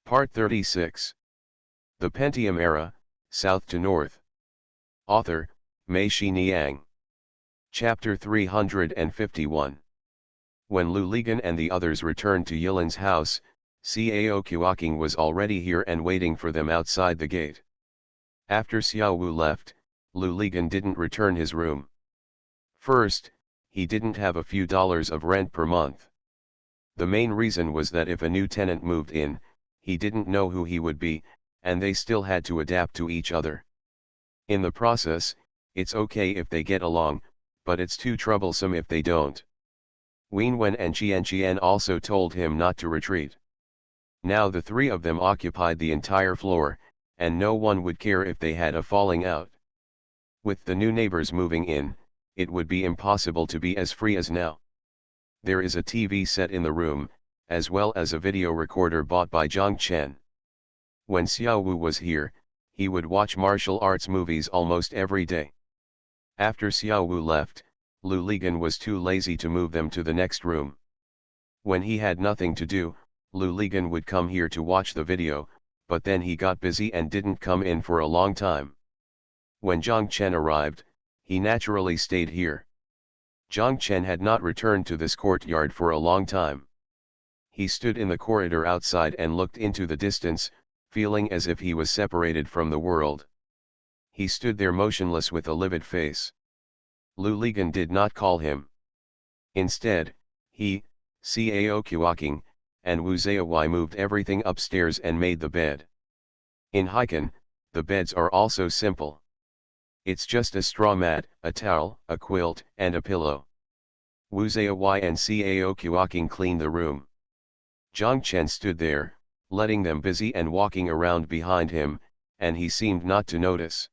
Part 36. The Pentium Era, South to North. Author, Mei Shi Niang. Chapter 351. When Lu Ligan and the others returned to Yilin's house, Cao Kuoking was already here and waiting for them outside the gate. After Xiao Wu left, Lu Ligan didn't return his room. First, he didn't have a few dollars of rent per month. The main reason was that if a new tenant moved in, he didn't know who he would be, and they still had to adapt to each other. In the process, it's okay if they get along, but it's too troublesome if they don't. Wen Wen and Qian also told him not to retreat. Now the three of them occupied the entire floor, and no one would care if they had a falling out. With the new neighbors moving in, it would be impossible to be as free as now. There is a TV set in the room, as well as a video recorder bought by Zhang Chen. When Xiao Wu was here, he would watch martial arts movies almost every day. After Xiao Wu left, Lu Ligan was too lazy to move them to the next room. When he had nothing to do, Lu Ligan would come here to watch the video, but then he got busy and didn't come in for a long time. When Zhang Chen arrived, he naturally stayed here. Zhang Chen had not returned to this courtyard for a long time. He stood in the corridor outside and looked into the distance, feeling as if he was separated from the world. He stood there motionless with a livid face. Lu Ligan did not call him. Instead, he, Cao Kuoking, and Wu Zhaowei moved everything upstairs and made the bed. In Heikan, the beds are also simple. It's just a straw mat, a towel, a quilt, and a pillow. Wu Zhaowei and Cao Kuoking cleaned the room. Zhang Chen stood there, letting them busy and walking around behind him, and he seemed not to notice.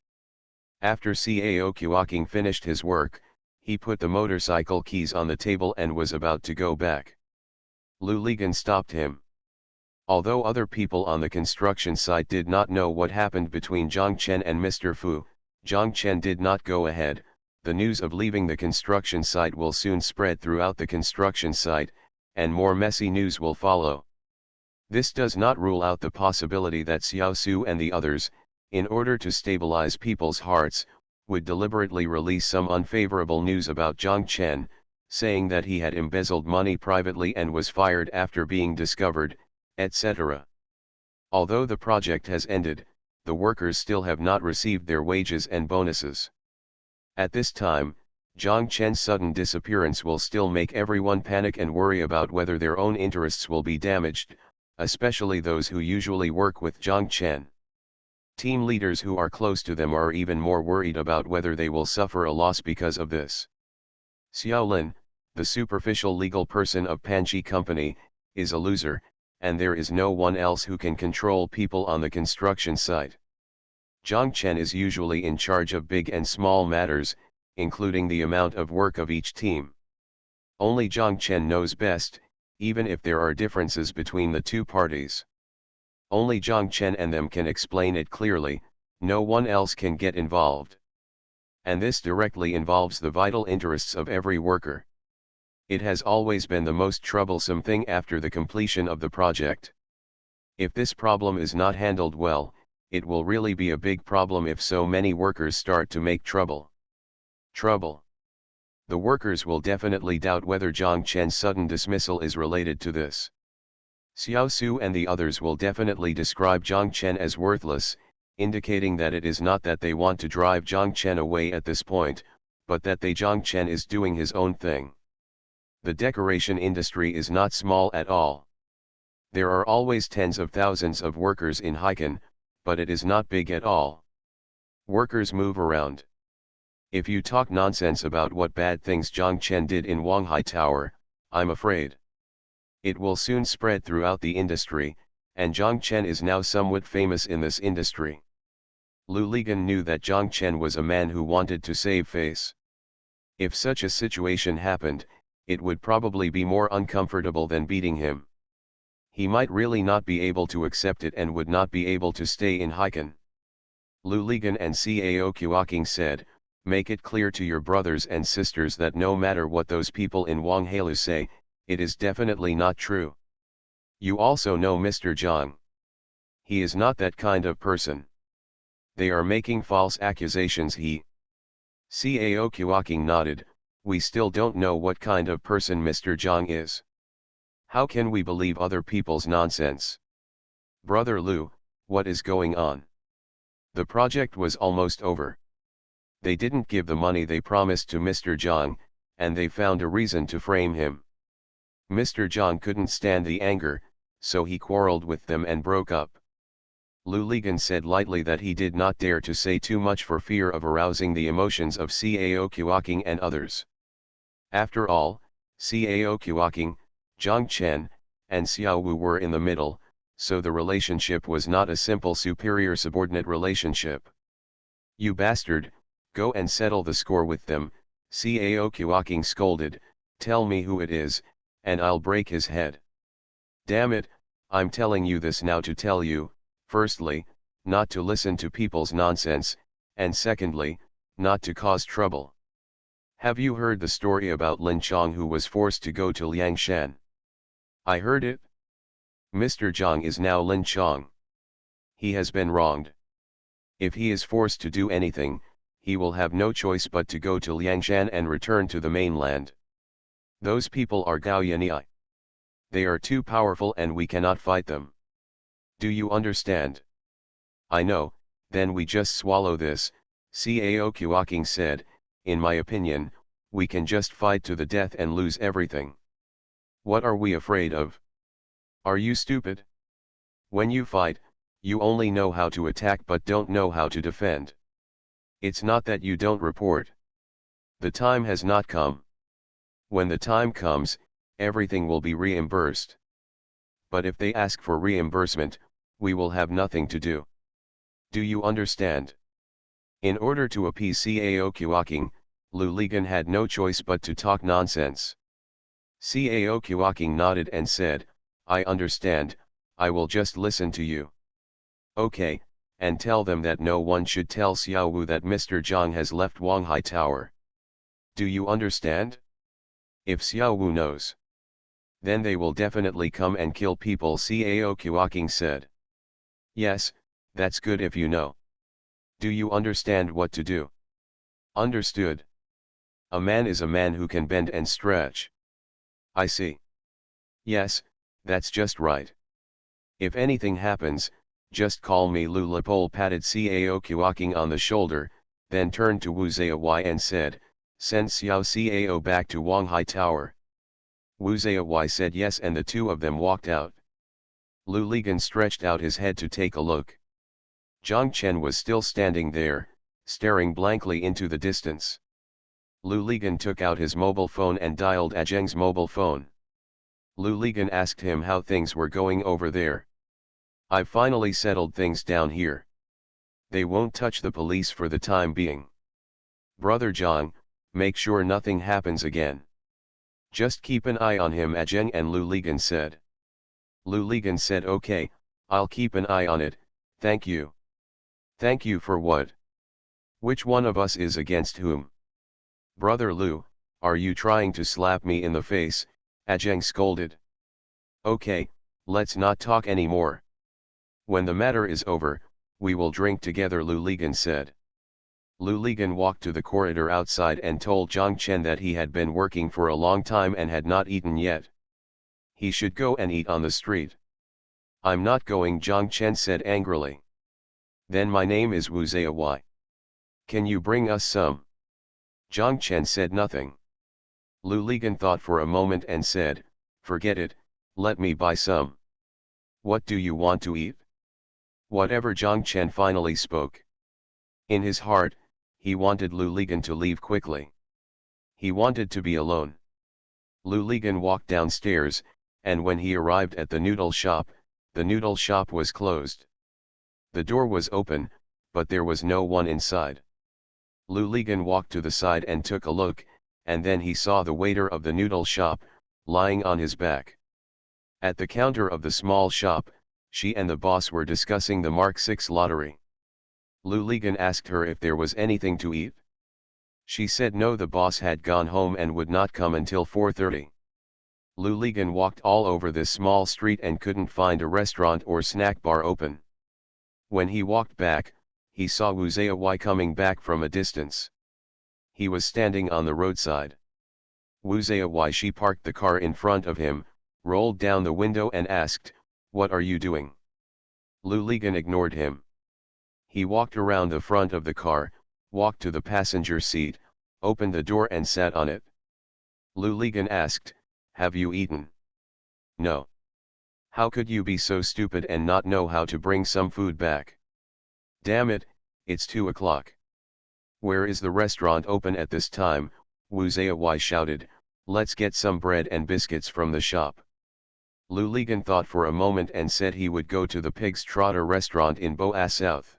After Cao Kuoking finished his work, he put the motorcycle keys on the table and was about to go back. Lu Ligan stopped him. Although other people on the construction site did not know what happened between Zhang Chen and Mr. Fu, Zhang Chen did not go ahead. The news of leaving the construction site will soon spread throughout the construction site, and more messy news will follow. This does not rule out the possibility that Xiao Su and the others, in order to stabilize people's hearts, would deliberately release some unfavorable news about Zhang Chen, saying that he had embezzled money privately and was fired after being discovered, etc. Although the project has ended, the workers still have not received their wages and bonuses. At this time, Zhang Chen's sudden disappearance will still make everyone panic and worry about whether their own interests will be damaged, especially those who usually work with Zhang Chen. Team leaders who are close to them are even more worried about whether they will suffer a loss because of this. Xiaolin, the superficial legal person of Panji Company, is a loser, and there is no one else who can control people on the construction site. Zhang Chen is usually in charge of big and small matters, including the amount of work of each team. Only Zhang Chen knows best, even if there are differences between the two parties. Only Zhang Chen and them can explain it clearly, no one else can get involved. And this directly involves the vital interests of every worker. It has always been the most troublesome thing after the completion of the project. If this problem is not handled well, it will really be a big problem if so many workers start to make trouble. The workers will definitely doubt whether Zhang Chen's sudden dismissal is related to this. Xiao Su and the others will definitely describe Zhang Chen as worthless, indicating that it is not that they want to drive Zhang Chen away at this point, but that Zhang Chen is doing his own thing. The decoration industry is not small at all. There are always tens of thousands of workers in Heikan, but it is not big at all. Workers move around. If you talk nonsense about what bad things Zhang Chen did in Wanghai Tower, I'm afraid it will soon spread throughout the industry, and Zhang Chen is now somewhat famous in this industry. Lu Ligan knew that Zhang Chen was a man who wanted to save face. If such a situation happened, it would probably be more uncomfortable than beating him. He might really not be able to accept it and would not be able to stay in Heikan. Lu Ligan and Cao Kuoking said, "Make it clear to your brothers and sisters that no matter what those people in Wanghailu say, it is definitely not true. You also know Mr. Zhang. He is not that kind of person. They are making false accusations. CAO Kuaking nodded. We still don't know what kind of person Mr. Zhang is. How can we believe other people's nonsense? Brother Lu, what is going on? The project was almost over. They didn't give the money they promised to Mr. Zhang, and they found a reason to frame him. Mr. Zhang couldn't stand the anger, so he quarreled with them and broke up. Lu Ligan said lightly that he did not dare to say too much for fear of arousing the emotions of Cao Kuaking and others. After all, Cao Kuaking, Zhang Chen, and Xiao Wu were in the middle, so the relationship was not a simple superior-subordinate relationship. You bastard, go and settle the score with them, Cao Kuaking scolded, tell me who it is, and I'll break his head. Damn it, I'm telling you this now to tell you, firstly, not to listen to people's nonsense, and secondly, not to cause trouble. Have you heard the story about Lin Chong who was forced to go to Liangshan? I heard it. Mr. Zhang is now Lin Chong. He has been wronged. If he is forced to do anything, he will have no choice but to go to Liangshan and return to the mainland. Those people are Gao Yanai. They are too powerful and we cannot fight them. Do you understand? I know, then we just swallow this, Cao Kuaking said. In my opinion, we can just fight to the death and lose everything. What are we afraid of? Are you stupid? When you fight, you only know how to attack but don't know how to defend. It's not that you don't report. The time has not come. When the time comes, everything will be reimbursed. But if they ask for reimbursement, we will have nothing to do. Do you understand? In order to appease Cao Kuaking, Lu Ligan had no choice but to talk nonsense. Cao Kuaking nodded and said, I understand, I will just listen to you. Okay, and tell them that no one should tell Xiao Wu that Mr. Zhang has left Wanghai Tower. Do you understand? If Xiao Wu knows, then they will definitely come and kill people, Cao Kuaking said. Yes, that's good if you know. Do you understand what to do? Understood. A man is a man who can bend and stretch. I see. Yes, that's just right. If anything happens, just call me. Lu Lepole patted Cao Kuaking on the shoulder, then turned to Wu Zaiwai and said, send Xiao Cao back to Wanghai Tower. Wu Zaiwai said yes and the two of them walked out. Lu Ligan stretched out his head to take a look. Zhang Chen was still standing there, staring blankly into the distance. Lu Ligan took out his mobile phone and dialed Zheng's mobile phone. Lu Ligan asked him how things were going over there. I've finally settled things down here. They won't touch the police for the time being. Brother Zhang, make sure nothing happens again. Just keep an eye on him, Zheng and Lu Ligan said. Lu Ligan said okay, I'll keep an eye on it, thank you. Thank you for what? Which one of us is against whom? Brother Lu, are you trying to slap me in the face? Zheng scolded. Okay, let's not talk anymore. When the matter is over, we will drink together, Lu Ligan said. Lu Ligan walked to the corridor outside and told Zhang Chen that he had been working for a long time and had not eaten yet. He should go and eat on the street. I'm not going, Zhang Chen said angrily. Then my name is Wu Zaiwai. Can you bring us some? Zhang Chen said nothing. Lu Ligan thought for a moment and said, forget it, let me buy some. What do you want to eat? Whatever, Zhang Chen finally spoke. In his heart, he wanted Lu Ligan to leave quickly. He wanted to be alone. Lu Ligan walked downstairs, and when he arrived at the noodle shop was closed. The door was open, but there was no one inside. Lu Ligan walked to the side and took a look, and then he saw the waiter of the noodle shop, lying on his back. At the counter of the small shop, she and the boss were discussing the Mark 6 lottery. Lu Ligan asked her if there was anything to eat. She said no, the boss had gone home and would not come until 4:30. Lu Ligan walked all over this small street and couldn't find a restaurant or snack bar open. When he walked back, he saw Wu Zayawai coming back from a distance. He was standing on the roadside. Wu Zayawai she parked the car in front of him, rolled down the window and asked, "What are you doing?" Lu Ligan ignored him. He walked around the front of the car, walked to the passenger seat, opened the door and sat on it. Lu Ligan asked, "Have you eaten?" "No." "How could you be so stupid and not know how to bring some food back? Damn it, it's 2 o'clock. Where is the restaurant open at this time?" Wu Zayawai shouted, "Let's get some bread and biscuits from the shop." Lu Ligan thought for a moment and said he would go to the Pig's Trotter restaurant in Boa South.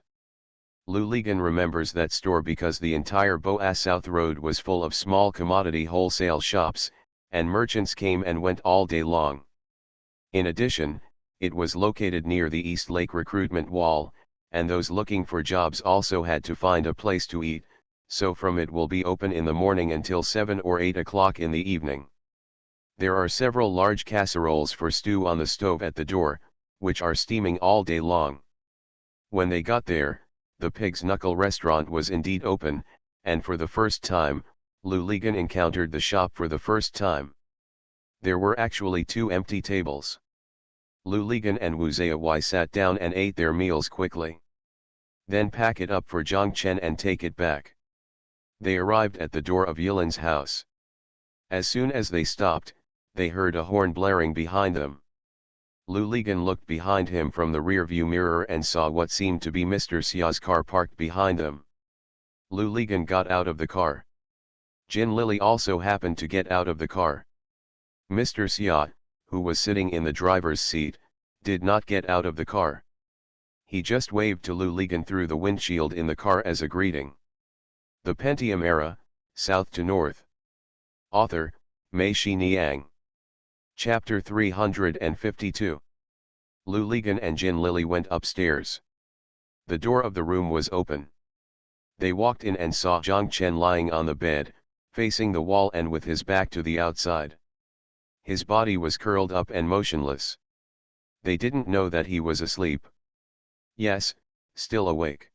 Lu Ligan remembers that store because the entire Boa South Road was full of small commodity wholesale shops, and merchants came and went all day long. In addition, it was located near the East Lake recruitment wall, and those looking for jobs also had to find a place to eat, so from it will be open in the morning until 7 or 8 o'clock in the evening. There are several large casseroles for stew on the stove at the door, which are steaming all day long. When they got there, the Pig's Knuckle restaurant was indeed open, and for the first time, Lu Ligan encountered the shop for the first time. There were actually 2 empty tables. Lu Ligan and Wu Zayawai sat down and ate their meals quickly. Then pack it up for Zhang Chen and take it back. They arrived at the door of Yilan's house. As soon as they stopped, they heard a horn blaring behind them. Lu Ligan looked behind him from the rear-view mirror and saw what seemed to be Mr. Xia's car parked behind them. Lu Ligan got out of the car. Jin Lily also happened to get out of the car. Mr. Xia, who was sitting in the driver's seat, did not get out of the car. He just waved to Lu Ligan through the windshield in the car as a greeting. The Pentium Era, South to North. Author, Mei Shi Niang. Chapter 352. Lu Ligan and Jin Lily went upstairs. The door of the room was open. They walked in and saw Zhang Chen lying on the bed, facing the wall and with his back to the outside. His body was curled up and motionless. They didn't know that he was asleep. Yes, still awake.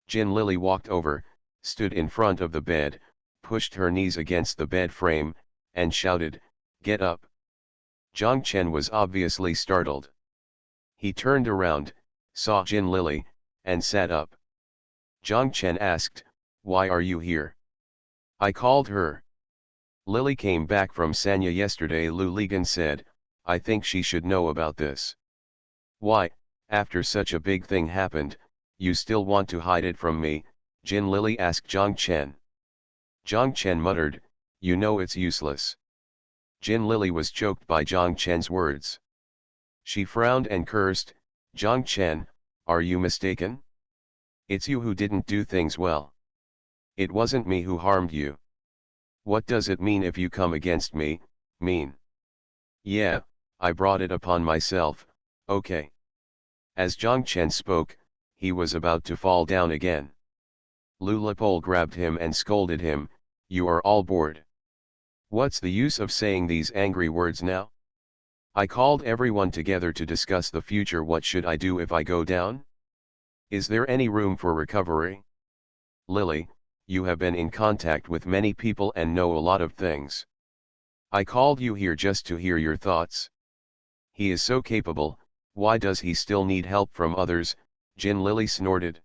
Jin Lily walked over, stood in front of the bed, pushed her knees against the bed frame, and shouted, "Get up." Zhang Chen was obviously startled. He turned around, saw Jin Lily, and sat up. Zhang Chen asked, "Why are you here?" "I called her. Lily came back from Sanya yesterday," Lu Ligan said. "I think she should know about this." "Why, after such a big thing happened, you still want to hide it from me?" Jin Lily asked Zhang Chen. Zhang Chen muttered, "You know it's useless." Jin Lily was choked by Zhang Chen's words. She frowned and cursed, "Zhang Chen, are you mistaken? It's you who didn't do things well. It wasn't me who harmed you. What does it mean if you come against me, mean?" "Yeah, I brought it upon myself, okay." As Zhang Chen spoke, he was about to fall down again. Lu Lipol grabbed him and scolded him, "You are all bored. What's the use of saying these angry words now? I called everyone together to discuss the future. What should I do if I go down? Is there any room for recovery? Lily, you have been in contact with many people and know a lot of things. I called you here just to hear your thoughts. He is so capable, why does he still need help from others?" Jin Lily snorted.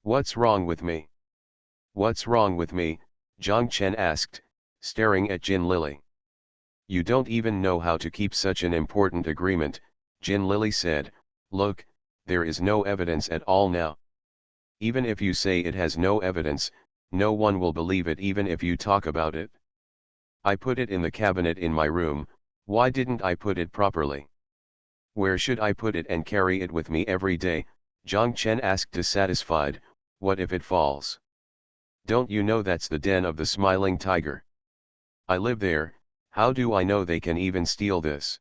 "What's wrong with me? What's wrong with me?" Zhang Chen asked, staring at Jin Lily. "You don't even know how to keep such an important agreement," Jin Lily said. "Look, there is no evidence at all now. Even if you say it has no evidence, no one will believe it even if you talk about it. I put it in the cabinet in my room. Why didn't I put it properly? Where should I put it and carry it with me every day?" Zhang Chen asked dissatisfied. "What if it falls? Don't you know that's the den of the smiling tiger? I live there, how do I know they can even steal this?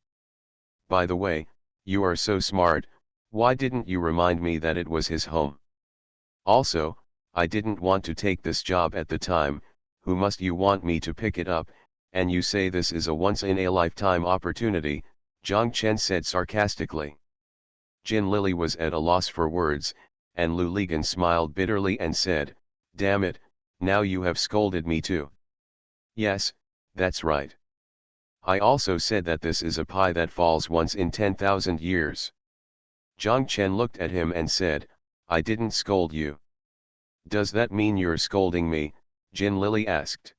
By the way, you are so smart, why didn't you remind me that it was his home? Also, I didn't want to take this job at the time, who must you want me to pick it up, and you say this is a once-in-a-lifetime opportunity," Zhang Chen said sarcastically. Jin Lily was at a loss for words, and Lu Ligan smiled bitterly and said, "Damn it, now you have scolded me too." "Yes, that's right. I also said that this is a pie that falls once in 10,000 years. Zhang Chen looked at him and said, "I didn't scold you." "Does that mean you're scolding me?" Jin Lily asked.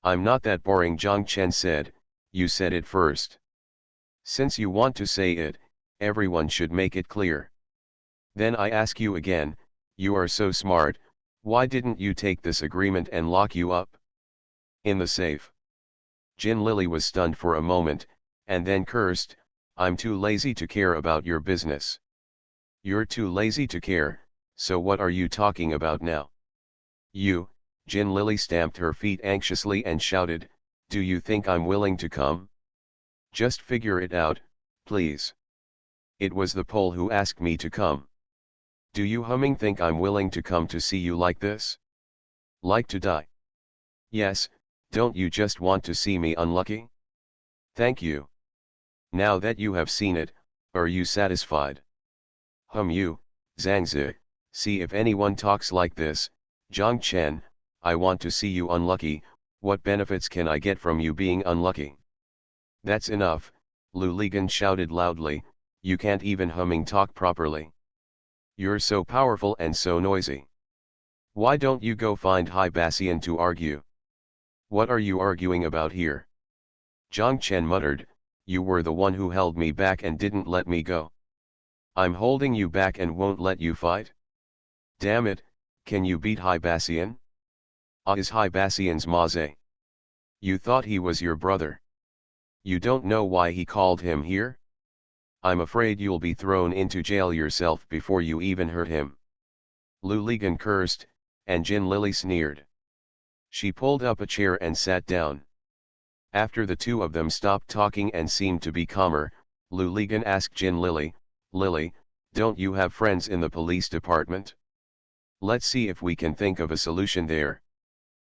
"I'm not that boring," Zhang Chen said, "you said it first. Since you want to say it, everyone should make it clear. Then I ask you again, you are so smart, why didn't you take this agreement and lock you up in the safe?" Jin Lily was stunned for a moment, and then cursed, "I'm too lazy to care about your business." "You're too lazy to care, so what are you talking about now?" "You," Jin Lily stamped her feet anxiously and shouted, "do you think I'm willing to come? Just figure it out, please. It was the Pole who asked me to come. Do you humming think I'm willing to come to see you like this? Like to die? Yes, don't you just want to see me unlucky? Thank you. Now that you have seen it, are you satisfied? You, Zhangzi, see if anyone talks like this, Zhang Chen, I want to see you unlucky, what benefits can I get from you being unlucky?" "That's enough," Lu Ligan shouted loudly, "you can't even talk properly. You're so powerful and so noisy. Why don't you go find Hai Bassian to argue? What are you arguing about here?" Zhang Chen muttered, "You were the one who held me back and didn't let me go. I'm holding you back and won't let you fight? Damn it, can you beat Hai Bassian? Is Hai Bassian's Maze? You thought he was your brother. You don't know why he called him here? I'm afraid you'll be thrown into jail yourself before you even hurt him." Lu Ligan cursed, and Jin Lily sneered. She pulled up a chair and sat down. After the two of them stopped talking and seemed to be calmer, Lu Ligan asked Jin Lily, "Lily, don't you have friends in the police department? Let's see if we can think of a solution there."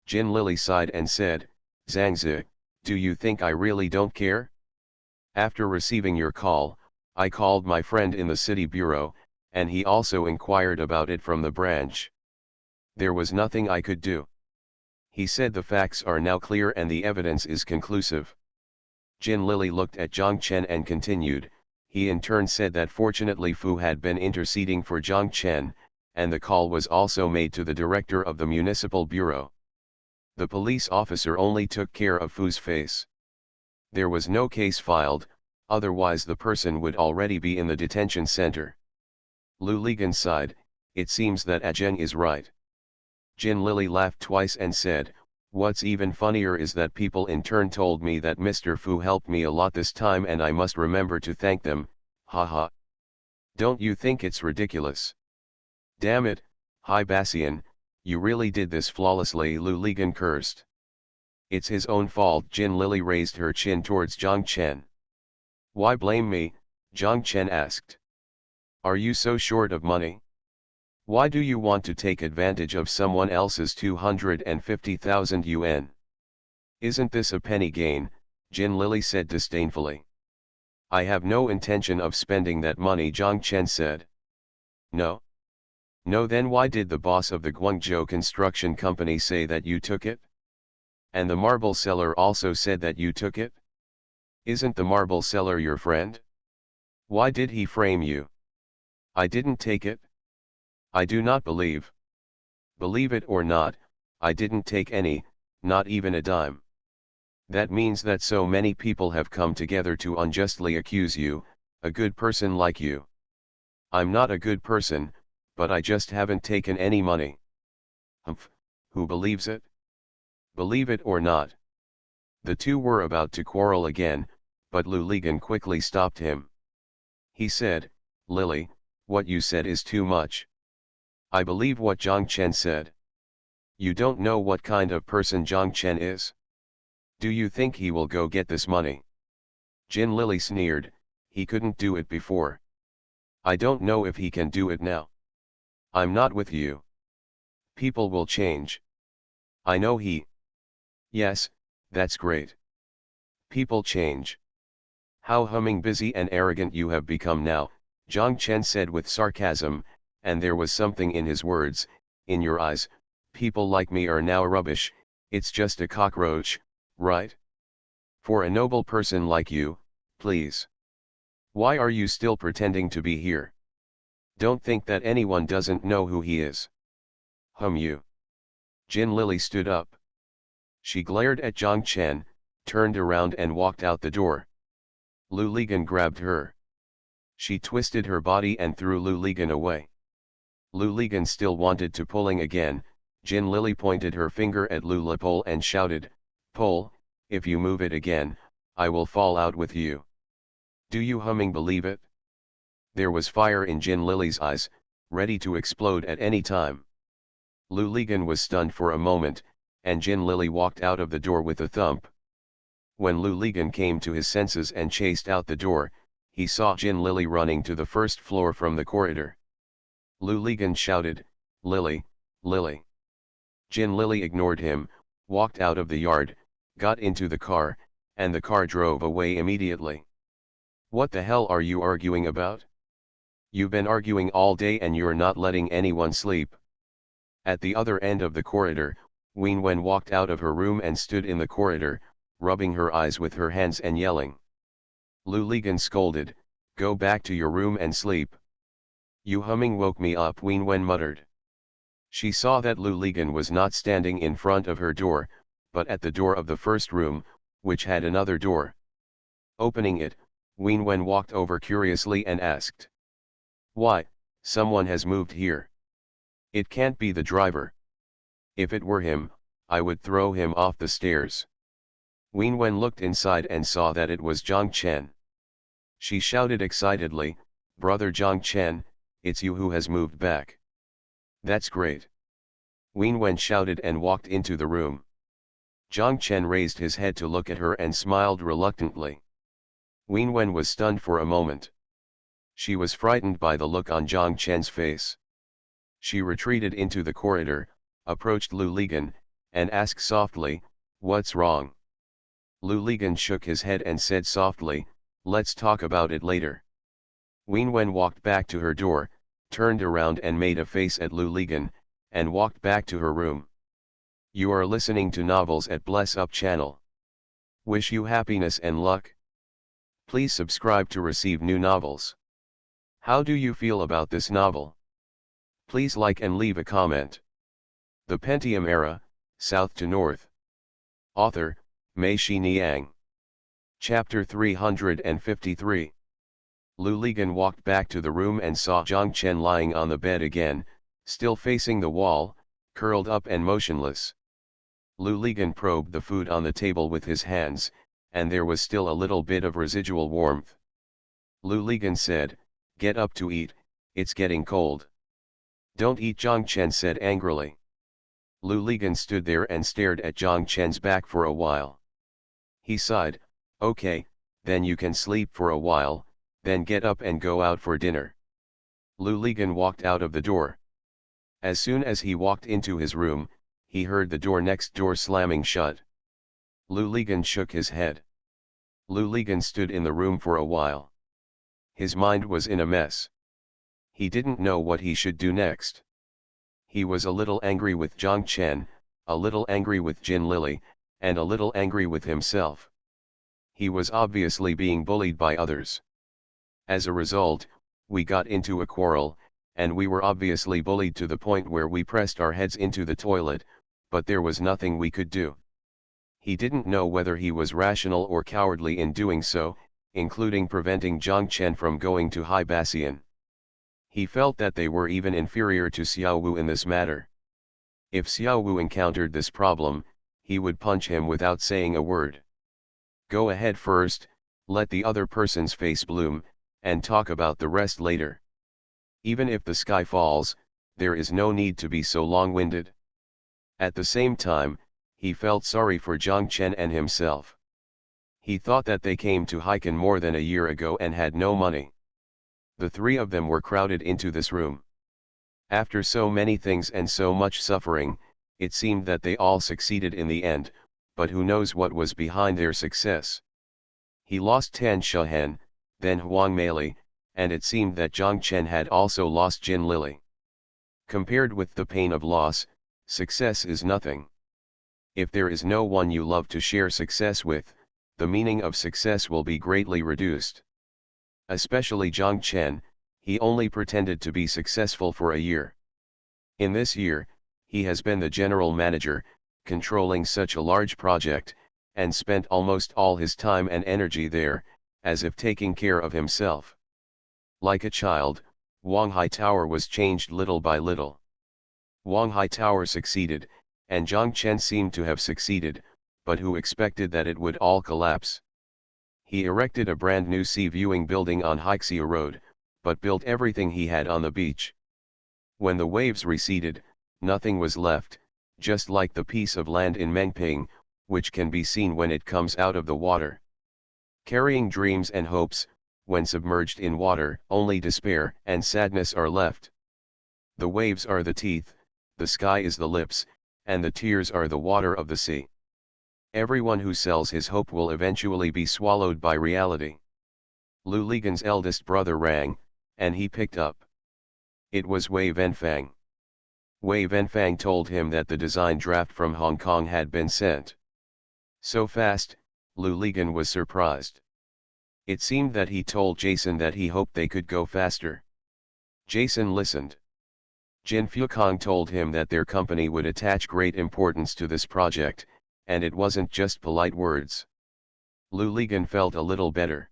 Jin Lily sighed and said, "Zhangzi, do you think I really don't care? After receiving your call, I called my friend in the city bureau, and he also inquired about it from the branch. There was nothing I could do. He said the facts are now clear and the evidence is conclusive." Jin Lily looked at Zhang Chen and continued, "He in turn said that fortunately Fu had been interceding for Zhang Chen, and the call was also made to the director of the municipal bureau. The police officer only took care of Fu's face. There was no case filed, otherwise the person would already be in the detention center." Lu Ligan sighed, "It seems that Ajeng is right." Jin Lily laughed twice and said, "What's even funnier is that people in turn told me that Mr. Fu helped me a lot this time and I must remember to thank them, haha. Don't you think it's ridiculous? Damn it, Hai Bassian, you really did this flawlessly," Lu Ligan cursed. "It's his own fault." Jin Lily raised her chin towards Zhang Chen. "Why blame me?" Zhang Chen asked. "Are you so short of money? Why do you want to take advantage of someone else's 250,000 yuan? Isn't this a penny gain?" Jin Lily said disdainfully. "I have no intention of spending that money," Zhang Chen said. "No? No, then why did the boss of the Guangzhou construction company say that you took it? And the marble seller also said that you took it? Isn't the marble seller your friend? Why did he frame you?" "I didn't take it. I do not believe. Believe it or not, I didn't take any, not even a dime. That means that so many people have come together to unjustly accuse you, a good person like you. I'm not a good person, but I just haven't taken any money." "Humph, who believes it? Believe it or not." The two were about to quarrel again, but Lu Ligan quickly stopped him. He said, "Lily, what you said is too much. I believe what Zhang Chen said. You don't know what kind of person Zhang Chen is. Do you think he will go get this money?" Jin Lily sneered, "He couldn't do it before. I don't know if he can do it now. I'm not with you. People will change. I know he." "Yes, that's great. People change. How busy and arrogant you have become now," Zhang Chen said with sarcasm, and there was something in his words. In your eyes, people like me are now rubbish, it's just a cockroach, right? For a noble person like you, please. Why are you still pretending to be here? Don't think that anyone doesn't know who he is. You. Jin Lily stood up. She glared at Zhang Chen, turned around and walked out the door. Lu Ligan grabbed her. She twisted her body and threw Lu Ligan away. Lu Ligan still wanted to pulling again. Jin Lily pointed her finger at Lu Lipol and shouted, "Pull, if you move it again, I will fall out with you. Do you believe it?" There was fire in Jin Lily's eyes, ready to explode at any time. Lu Ligan was stunned for a moment, and Jin Lily walked out of the door with a thump. When Lu Ligan came to his senses and chased out the door, he saw Jin Lily running to the first floor from the corridor. Lu Ligan shouted, "Lily, Lily." Jin Lily ignored him, walked out of the yard, got into the car, and the car drove away immediately. "What the hell are you arguing about? You've been arguing all day and you're not letting anyone sleep." At the other end of the corridor, Wen Wen walked out of her room and stood in the corridor, rubbing her eyes with her hands and yelling. Lu Ligan scolded, "Go back to your room and sleep." "You woke me up," Wen Wen muttered. She saw that Lu Ligan was not standing in front of her door, but at the door of the first room, which had another door. Opening it, Wen Wen walked over curiously and asked, "Why, someone has moved here. It can't be the driver. If it were him, I would throw him off the stairs." Wen Wen looked inside and saw that it was Zhang Chen. She shouted excitedly, "Brother Zhang Chen, it's you who has moved back. That's great." Wen Wen shouted and walked into the room. Zhang Chen raised his head to look at her and smiled reluctantly. Wen Wen was stunned for a moment. She was frightened by the look on Zhang Chen's face. She retreated into the corridor, approached Lu Ligan, and asked softly, "What's wrong?" Lu Ligan shook his head and said softly, "Let's talk about it later." Wen Wen walked back to her door, turned around and made a face at Lu Ligan, and walked back to her room. You are listening to novels at Bless Up channel. Wish you happiness and luck. Please subscribe to receive new novels. How do you feel about this novel? Please like and leave a comment. The Pentium Era, South to North. Author, Mei Niang. Chapter 353. Lu Ligan walked back to the room and saw Zhang Chen lying on the bed again, still facing the wall, curled up and motionless. Lu Ligan probed the food on the table with his hands, and there was still a little bit of residual warmth. Lu Ligan said, "Get up to eat, it's getting cold." "Don't eat," Zhang Chen said angrily. Lu Ligan stood there and stared at Zhang Chen's back for a while. He sighed, "Okay, then you can sleep for a while, then get up and go out for dinner." Lu Ligan walked out of the door. As soon as he walked into his room, he heard the door next door slamming shut. Lu Ligan shook his head. Lu Ligan stood in the room for a while. His mind was in a mess. He didn't know what he should do next. He was a little angry with Zhang Chen, a little angry with Jin Lily, and a little angry with himself. He was obviously being bullied by others. As a result, we got into a quarrel, and we were obviously bullied to the point where we pressed our heads into the toilet, but there was nothing we could do. He didn't know whether he was rational or cowardly in doing so, including preventing Zhang Chen from going to Hai Bassian. He felt that they were even inferior to Xiao Wu in this matter. If Xiao Wu encountered this problem, he would punch him without saying a word. Go ahead first, let the other person's face bloom, and talk about the rest later. Even if the sky falls, there is no need to be so long-winded. At the same time, he felt sorry for Zhang Chen and himself. He thought that they came to Haikan more than a year ago and had no money. The three of them were crowded into this room. After so many things and so much suffering, it seemed that they all succeeded in the end, but who knows what was behind their success. He lost Tan Shahen, then Huang Meili, and it seemed that Zhang Chen had also lost Jin Lily. Compared with the pain of loss, success is nothing. If there is no one you love to share success with, the meaning of success will be greatly reduced. Especially Zhang Chen, he only pretended to be successful for a year. In this year, he has been the general manager, controlling such a large project, and spent almost all his time and energy there, as if taking care of himself. Like a child, Wang Hightower was changed little by little. Wang Hightower succeeded, and Zhang Chen seemed to have succeeded, but who expected that it would all collapse? He erected a brand new sea-viewing building on Haixia Road, but built everything he had on the beach. When the waves receded, nothing was left, just like the piece of land in Mengping, which can be seen when it comes out of the water. Carrying dreams and hopes, when submerged in water, only despair and sadness are left. The waves are the teeth, the sky is the lips, and the tears are the water of the sea. Everyone who sells his hope will eventually be swallowed by reality. Lu Ligan's eldest brother rang, and he picked up. It was Wei Venfang. Wei Venfang told him that the design draft from Hong Kong had been sent. So fast, Lu Ligan was surprised. It seemed that he told Jason that he hoped they could go faster. Jason listened. Jin Fucong told him that their company would attach great importance to this project, and it wasn't just polite words. Lu Ligan felt a little better.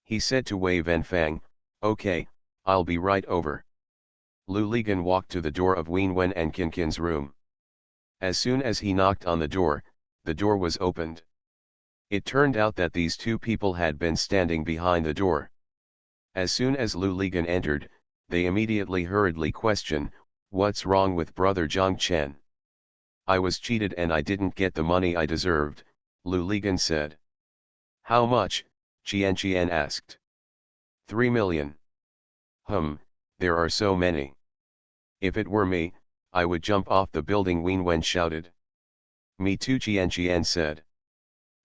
He said to Wei Venfang, "Okay, I'll be right over." Lu Ligan walked to the door of Wen Wen and Kinkin's room. As soon as he knocked on the door was opened. It turned out that these two people had been standing behind the door. As soon as Lu Ligan entered, they immediately hurriedly questioned, "What's wrong with brother Zhang Chen?" "I was cheated and I didn't get the money I deserved," Lu Ligan said. "How much?" Qian asked. 3 million. There are so many. If it were me, I would jump off the building, Wen Wen shouted. Me too, Qian said.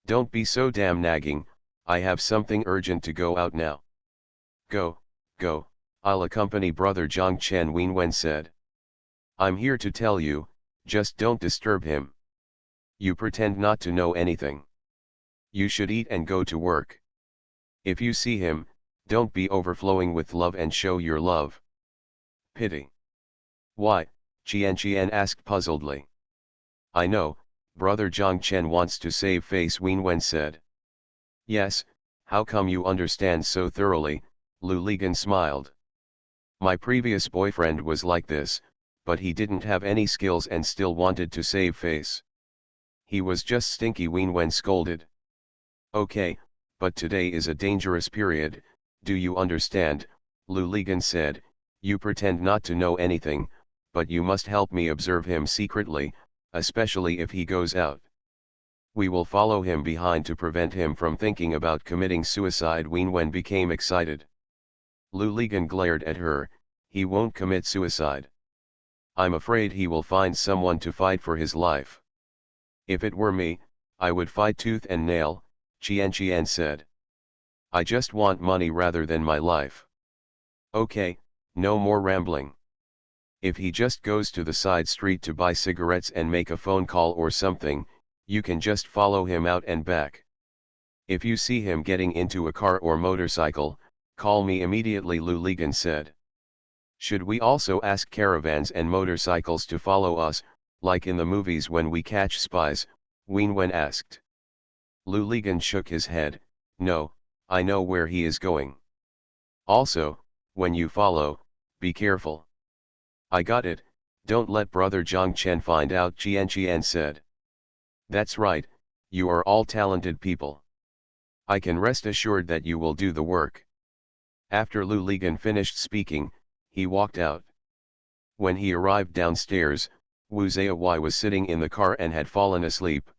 Don't be so damn nagging, I have something urgent to go out now. Go, I'll accompany brother Zhang Chen, Wen Wen said. I'm here to tell you, just don't disturb him. You pretend not to know anything. You should eat and go to work. If you see him, don't be overflowing with love and show your love. Pity. Why? Qian asked puzzledly. I know, brother Zhang Chen wants to save face, Wen Wen said. Yes, how come you understand so thoroughly? Lu Ligan smiled. My previous boyfriend was like this, but he didn't have any skills and still wanted to save face. He was just stinky, Wen Wen scolded. Okay, but today is a dangerous period, do you understand? Lu Ligan said. You pretend not to know anything, but you must help me observe him secretly, especially if he goes out. We will follow him behind to prevent him from thinking about committing suicide. Wen Wen became excited. Lu Ligan glared at her. He won't commit suicide. I'm afraid he will find someone to fight for his life. If it were me, I would fight tooth and nail, Qian said. I just want money rather than my life. Okay, no more rambling. If he just goes to the side street to buy cigarettes and make a phone call or something, you can just follow him out and back. If you see him getting into a car or motorcycle, call me immediately, Lu Ligan said. Should we also ask caravans and motorcycles to follow us, like in the movies when we catch spies? Wen Wen asked. Lu Ligan shook his head. No, I know where he is going. Also, when you follow, be careful. I got it, don't let brother Zhang Chen find out, Qian said. That's right, you are all talented people. I can rest assured that you will do the work. After Lu Ligan finished speaking, he walked out. When he arrived downstairs, Wu Zayawai was sitting in the car and had fallen asleep.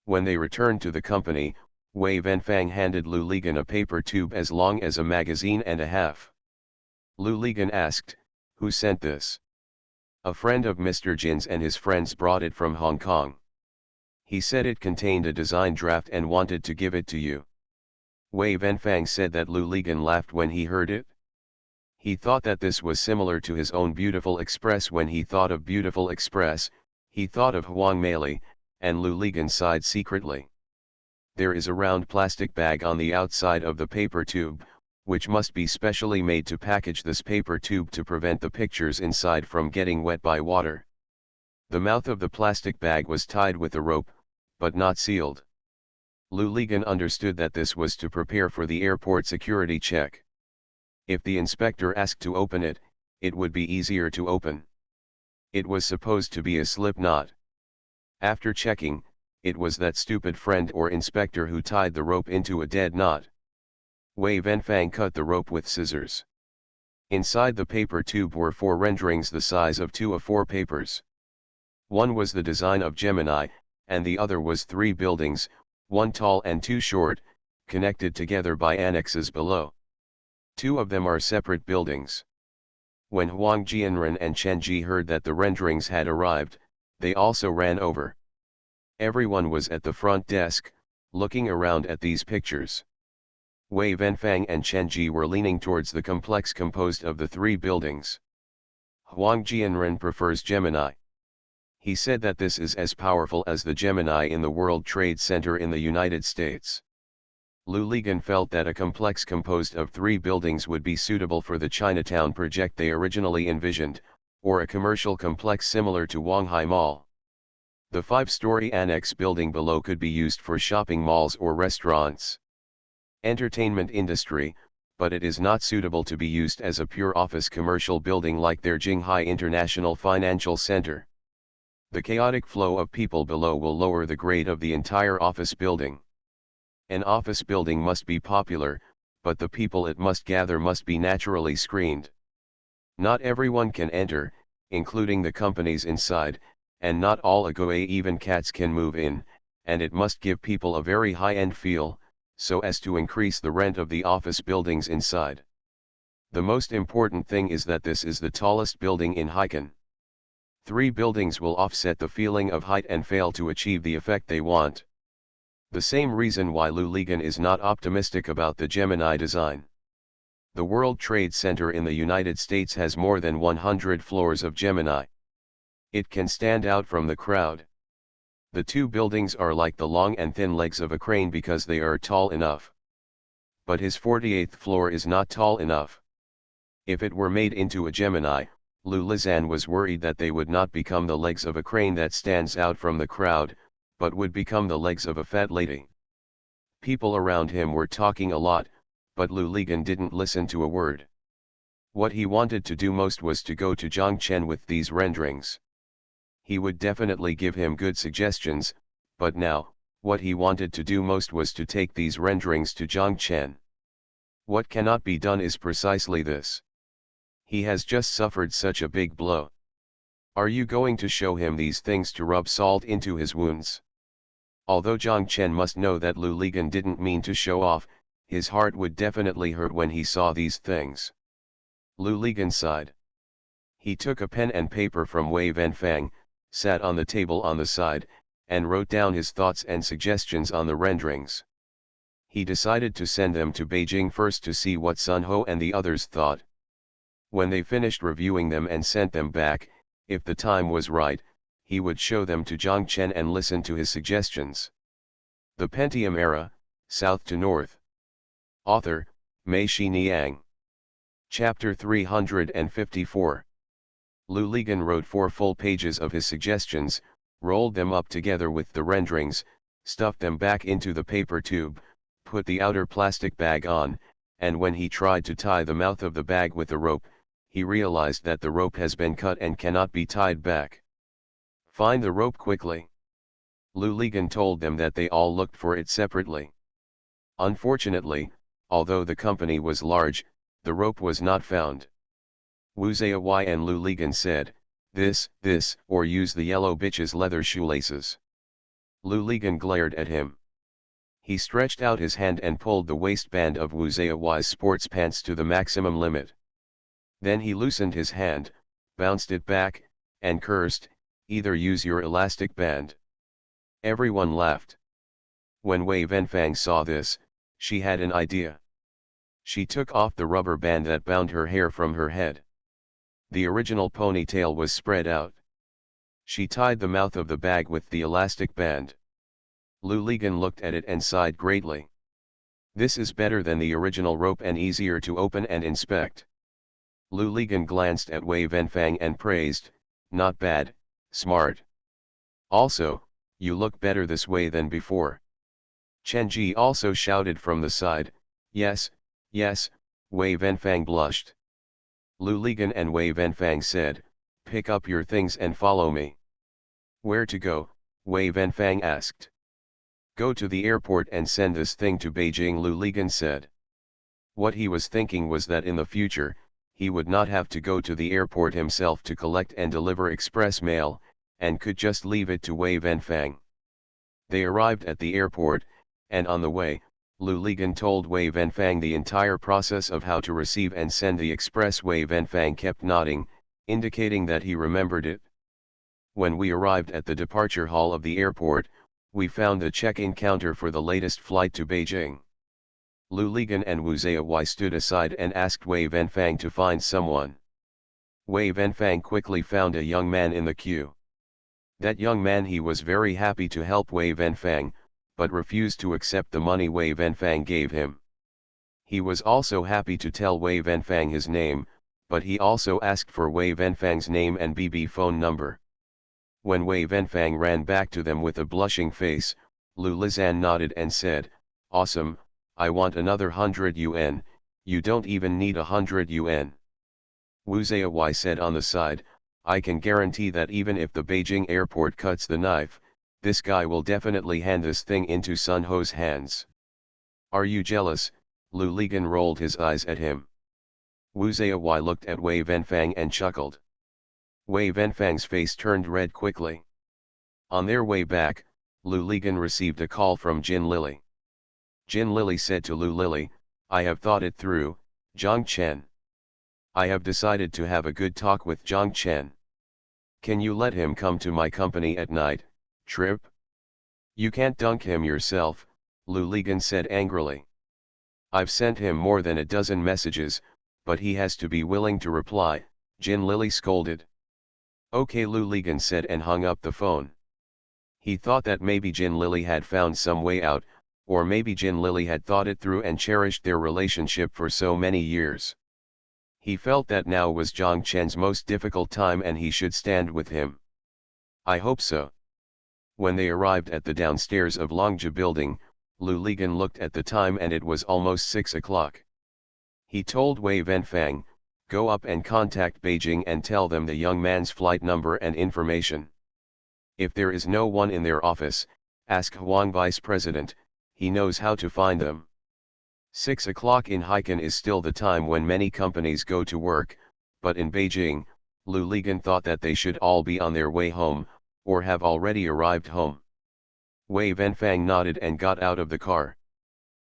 When they returned to the company, Wei Venfang handed Lu Ligan a paper tube as long as a magazine and a half. Lu Ligan asked, who sent this? A friend of Mr. Jin's and his friends brought it from Hong Kong. He said it contained a design draft and wanted to give it to you. Wei Venfang said that Lu Ligan laughed when he heard it. He thought that this was similar to his own Beautiful Express. When he thought of Beautiful Express, he thought of Huang Mei, and Lu Ligan sighed secretly. There is a round plastic bag on the outside of the paper tube, which must be specially made to package this paper tube to prevent the pictures inside from getting wet by water. The mouth of the plastic bag was tied with a rope, but not sealed. Lu Ligan understood that this was to prepare for the airport security check. If the inspector asked to open it, it would be easier to open. It was supposed to be a slip knot. After checking, it was that stupid friend or inspector who tied the rope into a dead knot. Wei Venfang cut the rope with scissors. Inside the paper tube were 4 renderings the size of 2 A4 papers. One was the design of Gemini, and the other was 3 buildings, 1 tall and 2 short, connected together by annexes below. 2 of them are separate buildings. When Huang Jianren and Chen Ji heard that the renderings had arrived, they also ran over. Everyone was at the front desk, looking around at these pictures. Wei Venfang and Chen Ji were leaning towards the complex composed of the 3 buildings. Huang Jianren prefers Gemini. He said that this is as powerful as the Gemini in the World Trade Center in the United States. Lu Ligan felt that a complex composed of 3 buildings would be suitable for the Chinatown project they originally envisioned, or a commercial complex similar to Wanghai Mall. The 5-story annex building below could be used for shopping malls or restaurants. Entertainment industry, but it is not suitable to be used as a pure office commercial building like their Jinghai International Financial Center. The chaotic flow of people below will lower the grade of the entire office building. An office building must be popular, but the people it must gather must be naturally screened. Not everyone can enter, including the companies inside, and not all agoe even cats can move in, and it must give people a very high-end feel, so as to increase the rent of the office buildings inside. The most important thing is that this is the tallest building in Haikan. 3 buildings will offset the feeling of height and fail to achieve the effect they want. The same reason why Lu Ligan is not optimistic about the Gemini design. The World Trade Center in the United States has more than 100 floors of Gemini. It can stand out from the crowd. The 2 buildings are like the long and thin legs of a crane because they are tall enough. But his 48th floor is not tall enough. If it were made into a Gemini, Lu Lizan was worried that they would not become the legs of a crane that stands out from the crowd, but would become the legs of a fat lady. People around him were talking a lot, but Lu Ligan didn't listen to a word. What he wanted to do most was to go to Zhang Chen with these renderings. He would definitely give him good suggestions, but now, what he wanted to do most was to take these renderings to Zhang Chen. What cannot be done is precisely this. He has just suffered such a big blow. Are you going to show him these things to rub salt into his wounds? Although Zhang Chen must know that Lu Ligan didn't mean to show off, his heart would definitely hurt when he saw these things. Lu Ligan sighed. He took a pen and paper from Wei Venfang, sat on the table on the side, and wrote down his thoughts and suggestions on the renderings. He decided to send them to Beijing first to see what Sun Ho and the others thought. When they finished reviewing them and sent them back, if the time was right, he would show them to Zhang Chen and listen to his suggestions. The Pentium Era, South to North. Author, Mei Xiniang. Chapter 354. Lu Ligan wrote 4 full pages of his suggestions, rolled them up together with the renderings, stuffed them back into the paper tube, put the outer plastic bag on, and when he tried to tie the mouth of the bag with a rope, he realized that the rope has been cut and cannot be tied back. Find the rope quickly. Lu Ligan told them that they all looked for it separately. Unfortunately, although the company was large, the rope was not found. Wu Ziyawai and Lu Ligan said, this, or use the yellow bitch's leather shoelaces. Lu Ligan glared at him. He stretched out his hand and pulled the waistband of Wu Ziyawai's sports pants to the maximum limit. Then he loosened his hand, bounced it back, and cursed, either use your elastic band. Everyone laughed. When Wei Venfang saw this, She had an idea. She took off the rubber band that bound her hair from her head. The original ponytail was spread out. She tied the mouth of the bag with the elastic band. Lou Ligon looked at it and sighed greatly. This is better than the original rope and easier to open and inspect. Lou Ligon glanced at Wei Wenfang and praised, "Not bad, smart. Also, you look better this way than before." Chen Ji also shouted from the side, "Yes, yes." Wei Wenfang blushed. Lou Ligon and Wei Wenfang said, "Pick up your things and follow me." "Where to go?" Wei Wenfang asked. "Go to the airport and send this thing to Beijing," Lou Ligon said. What he was thinking was that in the future, he would not have to go to the airport himself to collect and deliver express mail, and could just leave it to Wei Wenfang. They arrived at the airport, and on the way, Lou Ligon told Wei Wenfang the entire process of how to receive and send the express. Wei Wenfang kept nodding, indicating that he remembered it. When we arrived at the departure hall of the airport, we found the check-in counter for the latest flight to Beijing. Lou Ligon and Wu Zayawai stood aside and asked Wei Wenfang to find someone. Wei Wenfang quickly found a young man in the queue. That young man, he was very happy to help Wei Wenfang, but refused to accept the money Wei Wenfang gave him. He was also happy to tell Wei Wenfang his name, but he also asked for Wei Wenfang's name and BB phone number. When Wei Wenfang ran back to them with a blushing face, Lu Lizan nodded and said, "Awesome, I want another 100 yuan, you don't even need 100 yuan. Wu Zayawai said on the side, "I can guarantee that even if the Beijing airport cuts the knife, this guy will definitely hand this thing into Sun Ho's hands." "Are you jealous?" Lou Ligon rolled his eyes at him. Wu Zayawai looked at Wei Wenfang and chuckled. Wei Wenfang's face turned red quickly. On their way back, Lou Ligon received a call from Jin Lily. Jin Lily said to Lou Lily, "I have thought it through, Zhang Chen. I have decided to have a good talk with Zhang Chen. Can you let him come to my company at night, Trip?" "You can't dunk him yourself," Lou Ligon said angrily. "I've sent him more than a dozen messages, but he has to be willing to reply," Jin Lily scolded. "Okay," Lou Ligon said and hung up the phone. He thought that maybe Jin Lily had found some way out, or maybe Jin Lily had thought it through and cherished their relationship for so many years. He felt that now was Zhang Chen's most difficult time and he should stand with him. "I hope so." When they arrived at the downstairs of Longja building, Lou Ligon looked at the time and it was almost 6 o'clock. He told Wei Wenfang, "Go up and contact Beijing and tell them the young man's flight number and information. If there is no one in their office, ask Huang Vice President, he knows how to find them." 6 o'clock in Haikan is still the time when many companies go to work, but in Beijing, Lou Ligon thought that they should all be on their way home, or have already arrived home. Wei Wenfang nodded and got out of the car.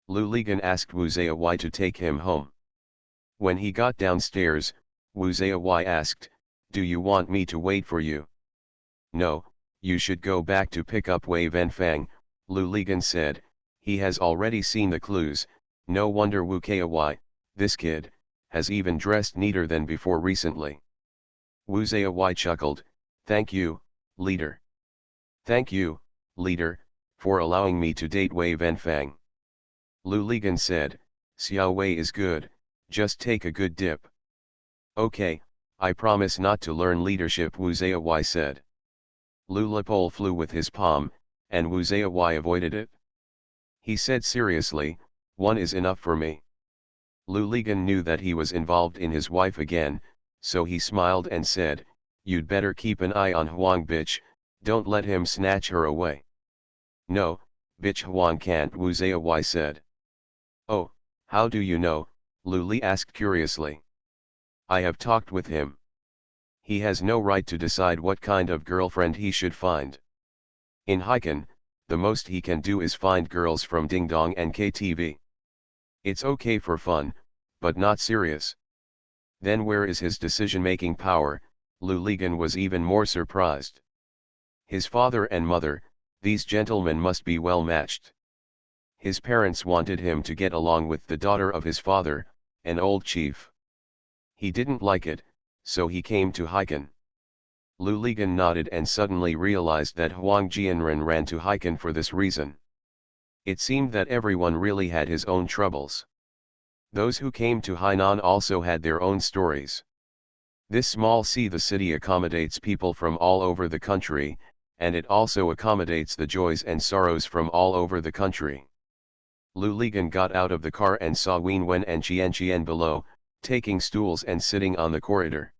Lou Ligon asked Wu Zayawai to take him home. When he got downstairs, Wu Zayawai asked, "Do you want me to wait for you?" "No, you should go back to pick up Wei Wenfang," Lou Ligon said. "He has already seen the clues. No wonder Wu Kawai, this kid, has even dressed neater than before recently." Wu Zayawai chuckled, "Thank you, leader. Thank you, leader, for allowing me to date Wei Wenfang." Lou Ligon said, "Xiao Wei is good, just take a good dip." "Okay, I promise not to learn leadership," Wu Zayawai said. Lu Lapole flew with his palm, and Wu Zayawai avoided it. He said seriously, "One is enough for me." Lou Ligon knew that he was involved in his wife again, so he smiled and said, "You'd better keep an eye on Huang bitch, don't let him snatch her away." "No, bitch Huang can't," Wu Zayawai said. "Oh, how do you know?" Lu Li asked curiously. "I have talked with him. He has no right to decide what kind of girlfriend he should find. In Haikan, the most he can do is find girls from Ding Dong and KTV. It's okay for fun, but not serious." Then where is his decision-making power? Lou Ligon was even more surprised. His father and mother, these gentlemen must be well matched. His parents wanted him to get along with the daughter of his father, an old chief. He didn't like it, so he came to Hiken. Lu Ligan nodded and suddenly realized that Huang Jianren ran to Hiken for this reason. It seemed that everyone really had his own troubles. Those who came to Hainan also had their own stories. This small the city accommodates people from all over the country, and it also accommodates the joys and sorrows from all over the country. Lu Ligan got out of the car and saw Wenwen and Qian below, taking stools and sitting on the corridor.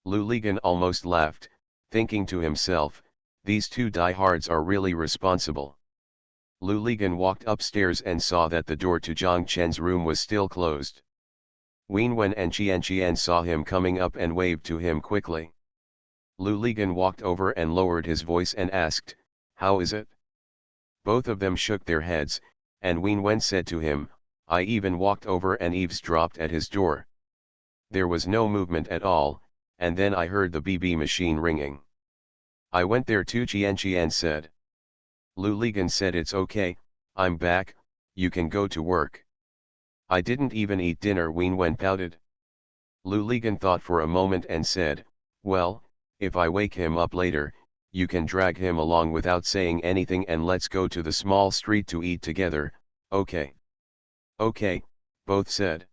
Lu Ligan almost laughed, thinking to himself, these two diehards are really responsible. Lu Ligan walked upstairs and saw that the door to Zhang Chen's room was still closed. Wenwen and Qian saw him coming up and waved to him quickly. Lu Ligan walked over and lowered his voice and asked, "How is it?" Both of them shook their heads, and Wenwen said to him, "I even walked over and eavesdropped at his door. There was no movement at all, and then I heard the BB machine ringing. I went there too," Qian said. Lu Ligan said, "It's okay, I'm back, you can go to work." "I didn't even eat dinner," Wenwen pouted. Lu Ligan thought for a moment and said, "Well, if I wake him up later, you can drag him along without saying anything and let's go to the small street to eat together, okay?" "Okay," both said.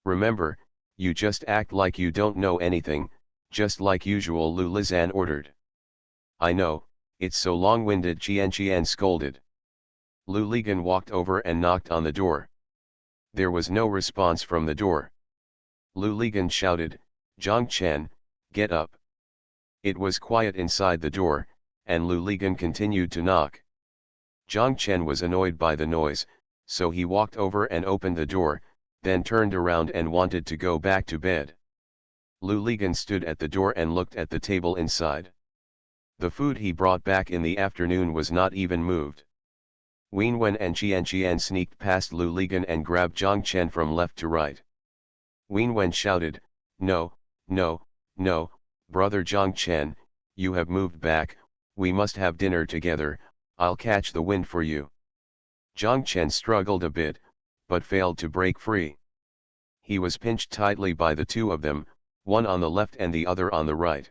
"Remember, you just act like you don't know anything, just like usual," Lu Lizan ordered. "I know, it's so long-winded," Qian scolded. Lu Ligan walked over and knocked on the door. There was no response from the door. Lu Ligan shouted, "Zhang Chen, get up." It was quiet inside the door, and Lu Ligan continued to knock. Zhang Chen was annoyed by the noise, so he walked over and opened the door, then turned around and wanted to go back to bed. Lu Ligan stood at the door and looked at the table inside. The food he brought back in the afternoon was not even moved. Wenwen and Qian sneaked past Lu Ligan and grabbed Zhang Chen from left to right. Wenwen shouted, "No, no, no, brother Zhang Chen, you have moved back, we must have dinner together, I'll catch the wind for you." Zhang Chen struggled a bit, but failed to break free. He was pinched tightly by the two of them, one on the left and the other on the right.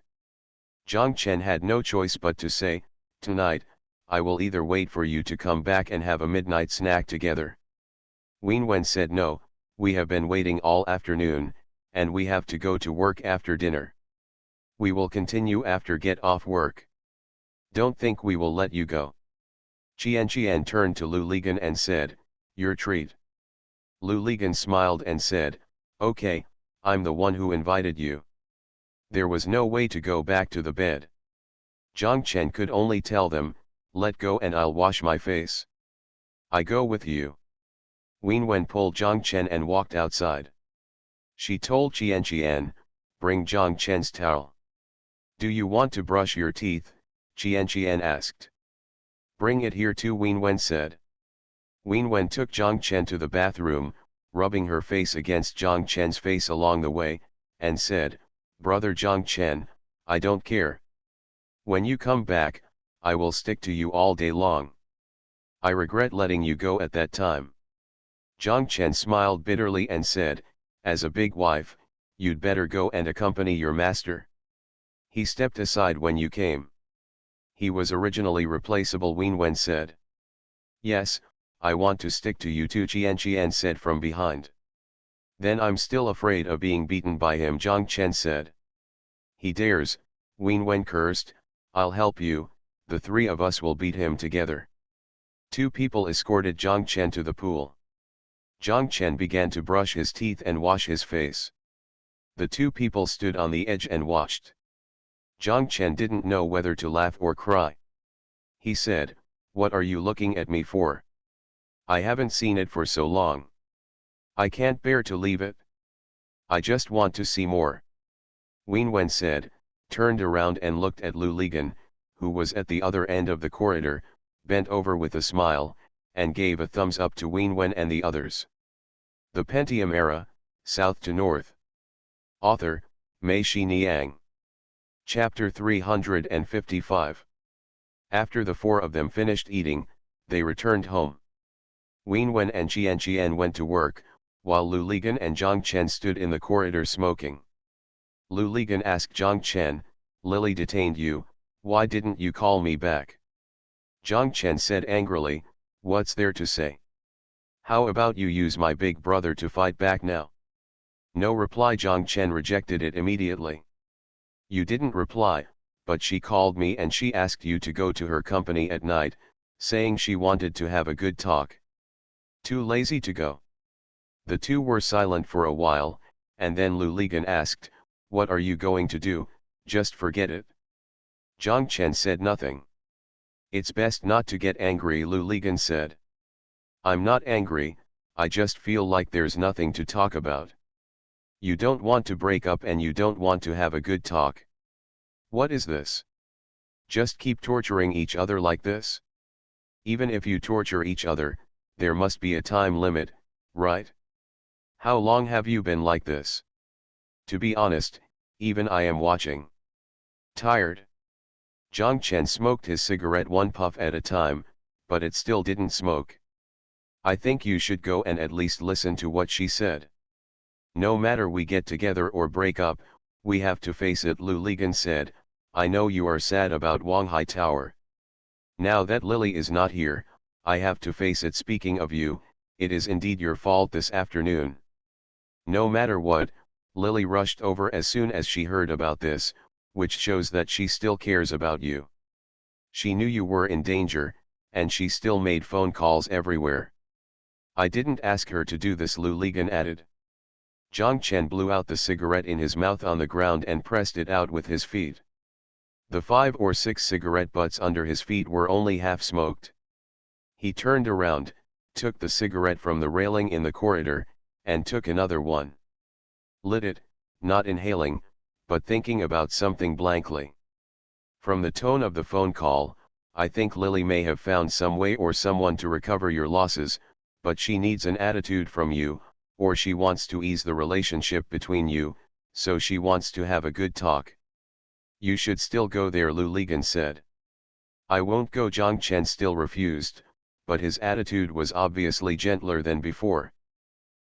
Zhang Chen had no choice but to say, "Tonight, I will either wait for you to come back and have a midnight snack together." Wenwen said, "No, we have been waiting all afternoon, and we have to go to work after dinner. We will continue after get off work. Don't think we will let you go." Qian turned to Lu Ligan and said, "Your treat." Lu Ligan smiled and said, "Okay, I'm the one who invited you." There was no way to go back to the bed. Zhang Chen could only tell them, "Let go and I'll wash my face." "I go with you." Wenwen pulled Zhang Chen and walked outside. She told Qian, "Bring Zhang Chen's towel." "Do you want to brush your teeth?" Qian asked. "Bring it here too," Wenwen said. Wenwen took Zhang Chen to the bathroom, rubbing her face against Zhang Chen's face along the way, and said, "Brother Zhang Chen, I don't care. When you come back, I will stick to you all day long. I regret letting you go at that time." Zhang Chen smiled bitterly and said, "As a big wife, you'd better go and accompany your master. He stepped aside when you came. He was originally replaceable," Wenwen said. "Yes, I want to stick to you too," Qian said from behind. "Then I'm still afraid of being beaten by him," Zhang Chen said. "He dares," Wenwen cursed, "I'll help you, the three of us will beat him together." Two people escorted Zhang Chen to the pool. Zhang Chen began to brush his teeth and wash his face. The two people stood on the edge and watched. Zhang Chen didn't know whether to laugh or cry. He said, "What are you looking at me for? I haven't seen it for so long. I can't bear to leave it. I just want to see more." Wenwen said, turned around and looked at Lu Ligan, who was at the other end of the corridor, bent over with a smile, and gave a thumbs up to Wenwen and the others. The Pentium Era, South to North. Author, Mei Xiniang. Chapter 355. After the four of them finished eating, they returned home. Ween Wen and Qian went to work, while Lu Ligan and Zhang Chen stood in the corridor smoking. Lu Ligan asked Zhang Chen, "Lily detained you, why didn't you call me back?" Zhang Chen said angrily, "What's there to say? How about you use my big brother to fight back now?" No reply. Zhang Chen rejected it immediately. "You didn't reply, but she called me and she asked you to go to her company at night, saying she wanted to have a good talk. Too lazy to go?" The two were silent for a while, and then Lu Ligan asked, "What are you going to do? Just forget it." Zhang Chen said nothing. "It's best not to get angry," Lu Ligan said. "I'm not angry, I just feel like there's nothing to talk about. You don't want to break up and you don't want to have a good talk. What is this? Just keep torturing each other like this? Even if you torture each other, there must be a time limit, right? How long have you been like this? To be honest, even I am watching. Tired." Zhang Chen smoked his cigarette one puff at a time, but it still didn't smoke. "I think you should go and at least listen to what she said. No matter we get together or break up, we have to face it," Lu Ligan said. "I know you are sad about Wanghai Tower. Now that Lily is not here, I have to face it. Speaking of you, it is indeed your fault this afternoon. No matter what, Lily rushed over as soon as she heard about this, which shows that she still cares about you. She knew you were in danger, and she still made phone calls everywhere. I didn't ask her to do this," Lu Ligan added. Zhang Chen blew out the cigarette in his mouth on the ground and pressed it out with his feet. The 5 or 6 cigarette butts under his feet were only half smoked. He turned around, took the cigarette from the railing in the corridor, and took another one. Lit it, not inhaling, but thinking about something blankly. "From the tone of the phone call, I think Lily may have found some way or someone to recover your losses, but she needs an attitude from you, or she wants to ease the relationship between you, so she wants to have a good talk. You should still go there," Lu Ligan said. "I won't go." Zhang Chen still refused, but his attitude was obviously gentler than before.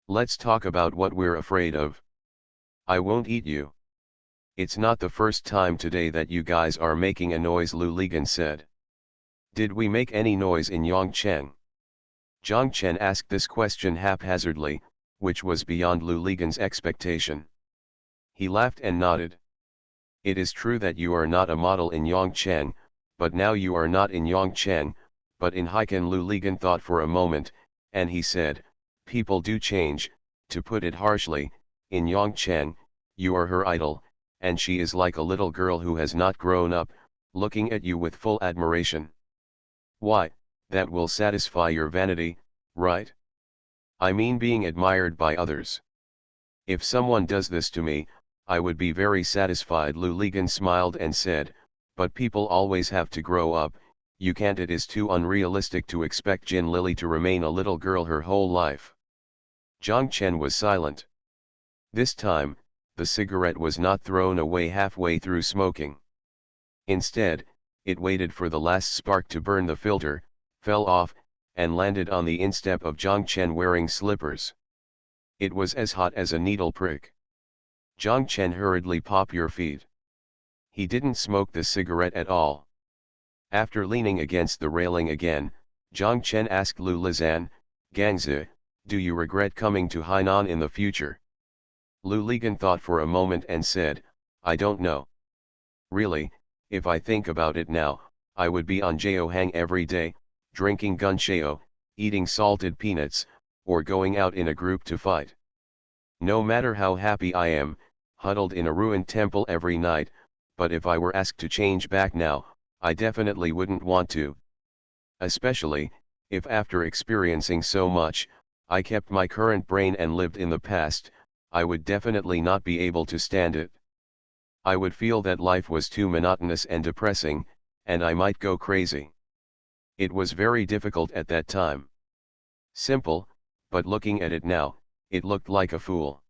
"Let's talk about what we're afraid of. I won't eat you." "It's not the first time today that you guys are making a noise," Lu Ligan said. "Did we make any noise in Yongcheng?" Zhang Chen asked this question haphazardly, which was beyond Lu Ligan's expectation. He laughed and nodded. "It is true that you are not a model in Yongcheng, but now you are not in Yongcheng, but in Haikan." Lu Ligan thought for a moment, and he said, "People do change, to put it harshly. In Yongcheng, you are her idol, and she is like a little girl who has not grown up, looking at you with full admiration. Why, that will satisfy your vanity, right? I mean being admired by others. If someone does this to me, I would be very satisfied." Lu Ligan smiled and said, "But people always have to grow up, you can't. It is too unrealistic to expect Jin Lily to remain a little girl her whole life." Zhang Chen was silent. This time, the cigarette was not thrown away halfway through smoking. Instead, it waited for the last spark to burn the filter, fell off, and landed on the instep of Zhang Chen wearing slippers. It was as hot as a needle prick. Zhang Chen hurriedly popped your feet. He didn't smoke the cigarette at all. After leaning against the railing again, Zhang Chen asked Lu Lizan, "Gangzi, do you regret coming to Hainan in the future?" Lu Ligan thought for a moment and said, "I don't know. Really, if I think about it now, I would be on Jiaohang every day, drinking gunshao, eating salted peanuts, or going out in a group to fight. No matter how happy I am, huddled in a ruined temple every night, but if I were asked to change back now, I definitely wouldn't want to. Especially, if after experiencing so much, I kept my current brain and lived in the past, I would definitely not be able to stand it. I would feel that life was too monotonous and depressing, and I might go crazy. It was very difficult at that time. Simple, but looking at it now, it looked like a fool.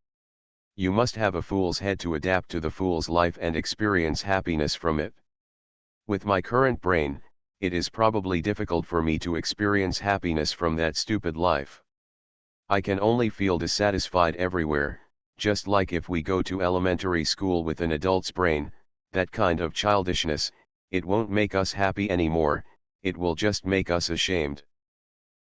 You must have a fool's head to adapt to the fool's life and experience happiness from it. With my current brain, it is probably difficult for me to experience happiness from that stupid life. I can only feel dissatisfied everywhere, just like if we go to elementary school with an adult's brain, that kind of childishness, it won't make us happy anymore, it will just make us ashamed.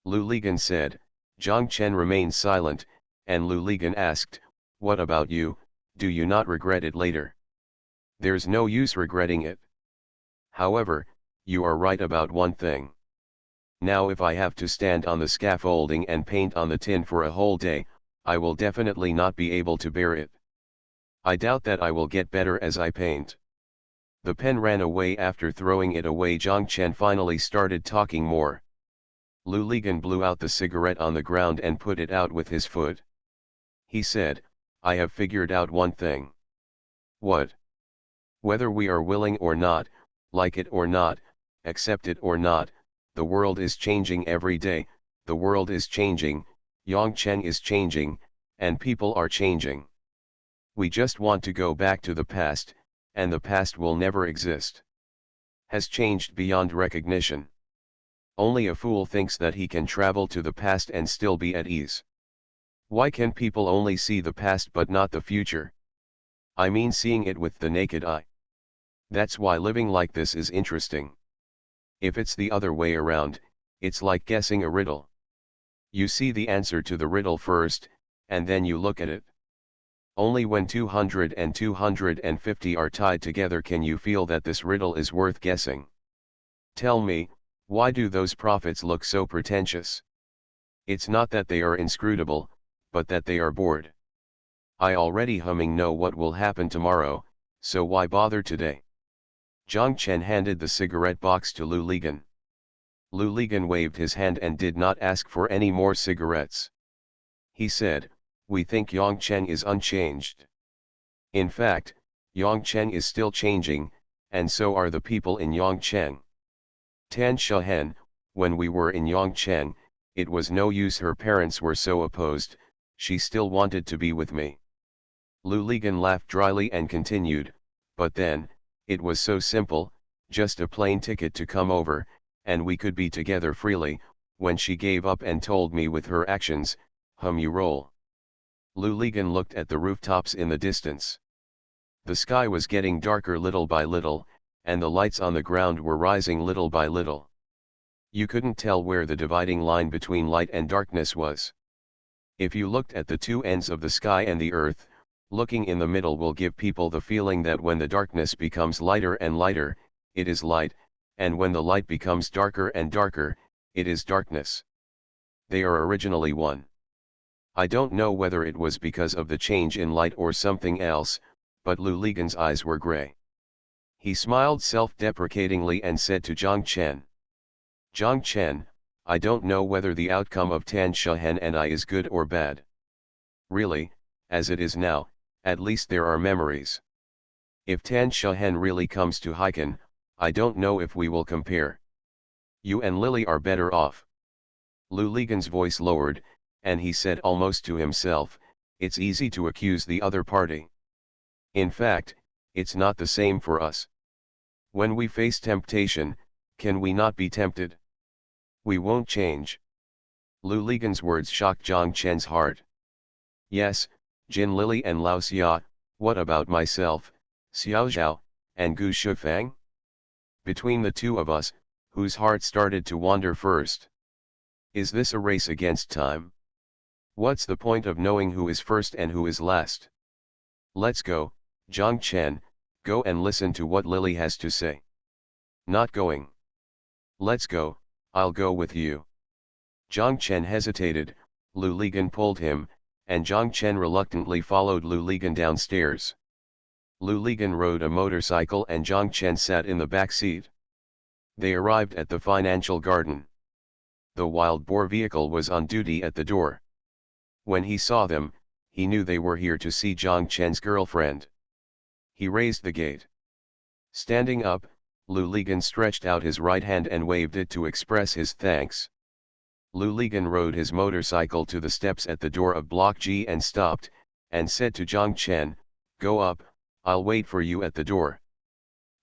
Lu Ligan said. Zhang Chen remained silent, and Lu Ligan asked, "What about you, do you not regret it later?" "There's no use regretting it. However, you are right about one thing. Now if I have to stand on the scaffolding and paint on the tin for a whole day, I will definitely not be able to bear it. I doubt that I will get better as I paint." The pen ran away. After throwing it away, Zhang Chen finally started talking more. Lu Ligan blew out the cigarette on the ground and put it out with his foot. He said, "I have figured out one thing." "What?" "Whether we are willing or not, like it or not, accept it or not, the world is changing every day, the world is changing, Yongcheng is changing, and people are changing. We just want to go back to the past, and the past will never exist. Has changed beyond recognition. Only a fool thinks that he can travel to the past and still be at ease. Why can people only see the past but not the future? I mean seeing it with the naked eye. That's why living like this is interesting. If it's the other way around, it's like guessing a riddle. You see the answer to the riddle first, and then you look at it. Only when 200 and 250 are tied together can you feel that this riddle is worth guessing. Tell me, why do those prophets look so pretentious? It's not that they are inscrutable, but that they are bored. I already know what will happen tomorrow, so why bother today?" Zhang Chen handed the cigarette box to Lu Ligan. Lu Ligan waved his hand and did not ask for any more cigarettes. He said, "We think Yongcheng is unchanged. In fact, Yongcheng is still changing, and so are the people in Yongcheng. Tan Shahen, when we were in Yongcheng, it was no use, her parents were so opposed, she still wanted to be with me." Lu Ligan laughed dryly and continued, "But then, it was so simple, just a plane ticket to come over, and we could be together freely, when she gave up and told me with her actions, you roll." Lu Ligan looked at the rooftops in the distance. The sky was getting darker little by little, and the lights on the ground were rising little by little. You couldn't tell where the dividing line between light and darkness was. If you looked at the two ends of the sky and the earth, looking in the middle will give people the feeling that when the darkness becomes lighter and lighter, it is light, and when the light becomes darker and darker, it is darkness. They are originally one. I don't know whether it was because of the change in light or something else, but Lu Ligan's eyes were gray. He smiled self-deprecatingly and said to Zhang Chen, "Zhang Chen, I don't know whether the outcome of Tan Shahen and I is good or bad. Really, as it is now, at least there are memories. If Tan Shahen really comes to Hiken, I don't know if we will compare. You and Lily are better off." Lu Ligan's voice lowered, and he said almost to himself, "It's easy to accuse the other party. In fact, it's not the same for us. When we face temptation, can we not be tempted? We won't change." Lu Ligan's words shocked Zhang Chen's heart. "Yes, Jin Lily and Lao Xia, what about myself, Xiao Zhao, and Gu Shufang? Between the two of us, whose heart started to wander first? Is this a race against time? What's the point of knowing who is first and who is last? Let's go, Zhang Chen, go and listen to what Lily has to say." "Not going." "Let's go, I'll go with you." Zhang Chen hesitated, Lu Ligan pulled him, and Zhang Chen reluctantly followed Lu Ligan downstairs. Lu Ligan rode a motorcycle and Zhang Chen sat in the back seat. They arrived at the financial garden. The wild boar vehicle was on duty at the door. When he saw them, he knew they were here to see Zhang Chen's girlfriend. He raised the gate. Standing up, Lu Ligan stretched out his right hand and waved it to express his thanks. Lu Ligan rode his motorcycle to the steps at the door of Block G and stopped, and said to Zhang Chen, "Go up, I'll wait for you at the door."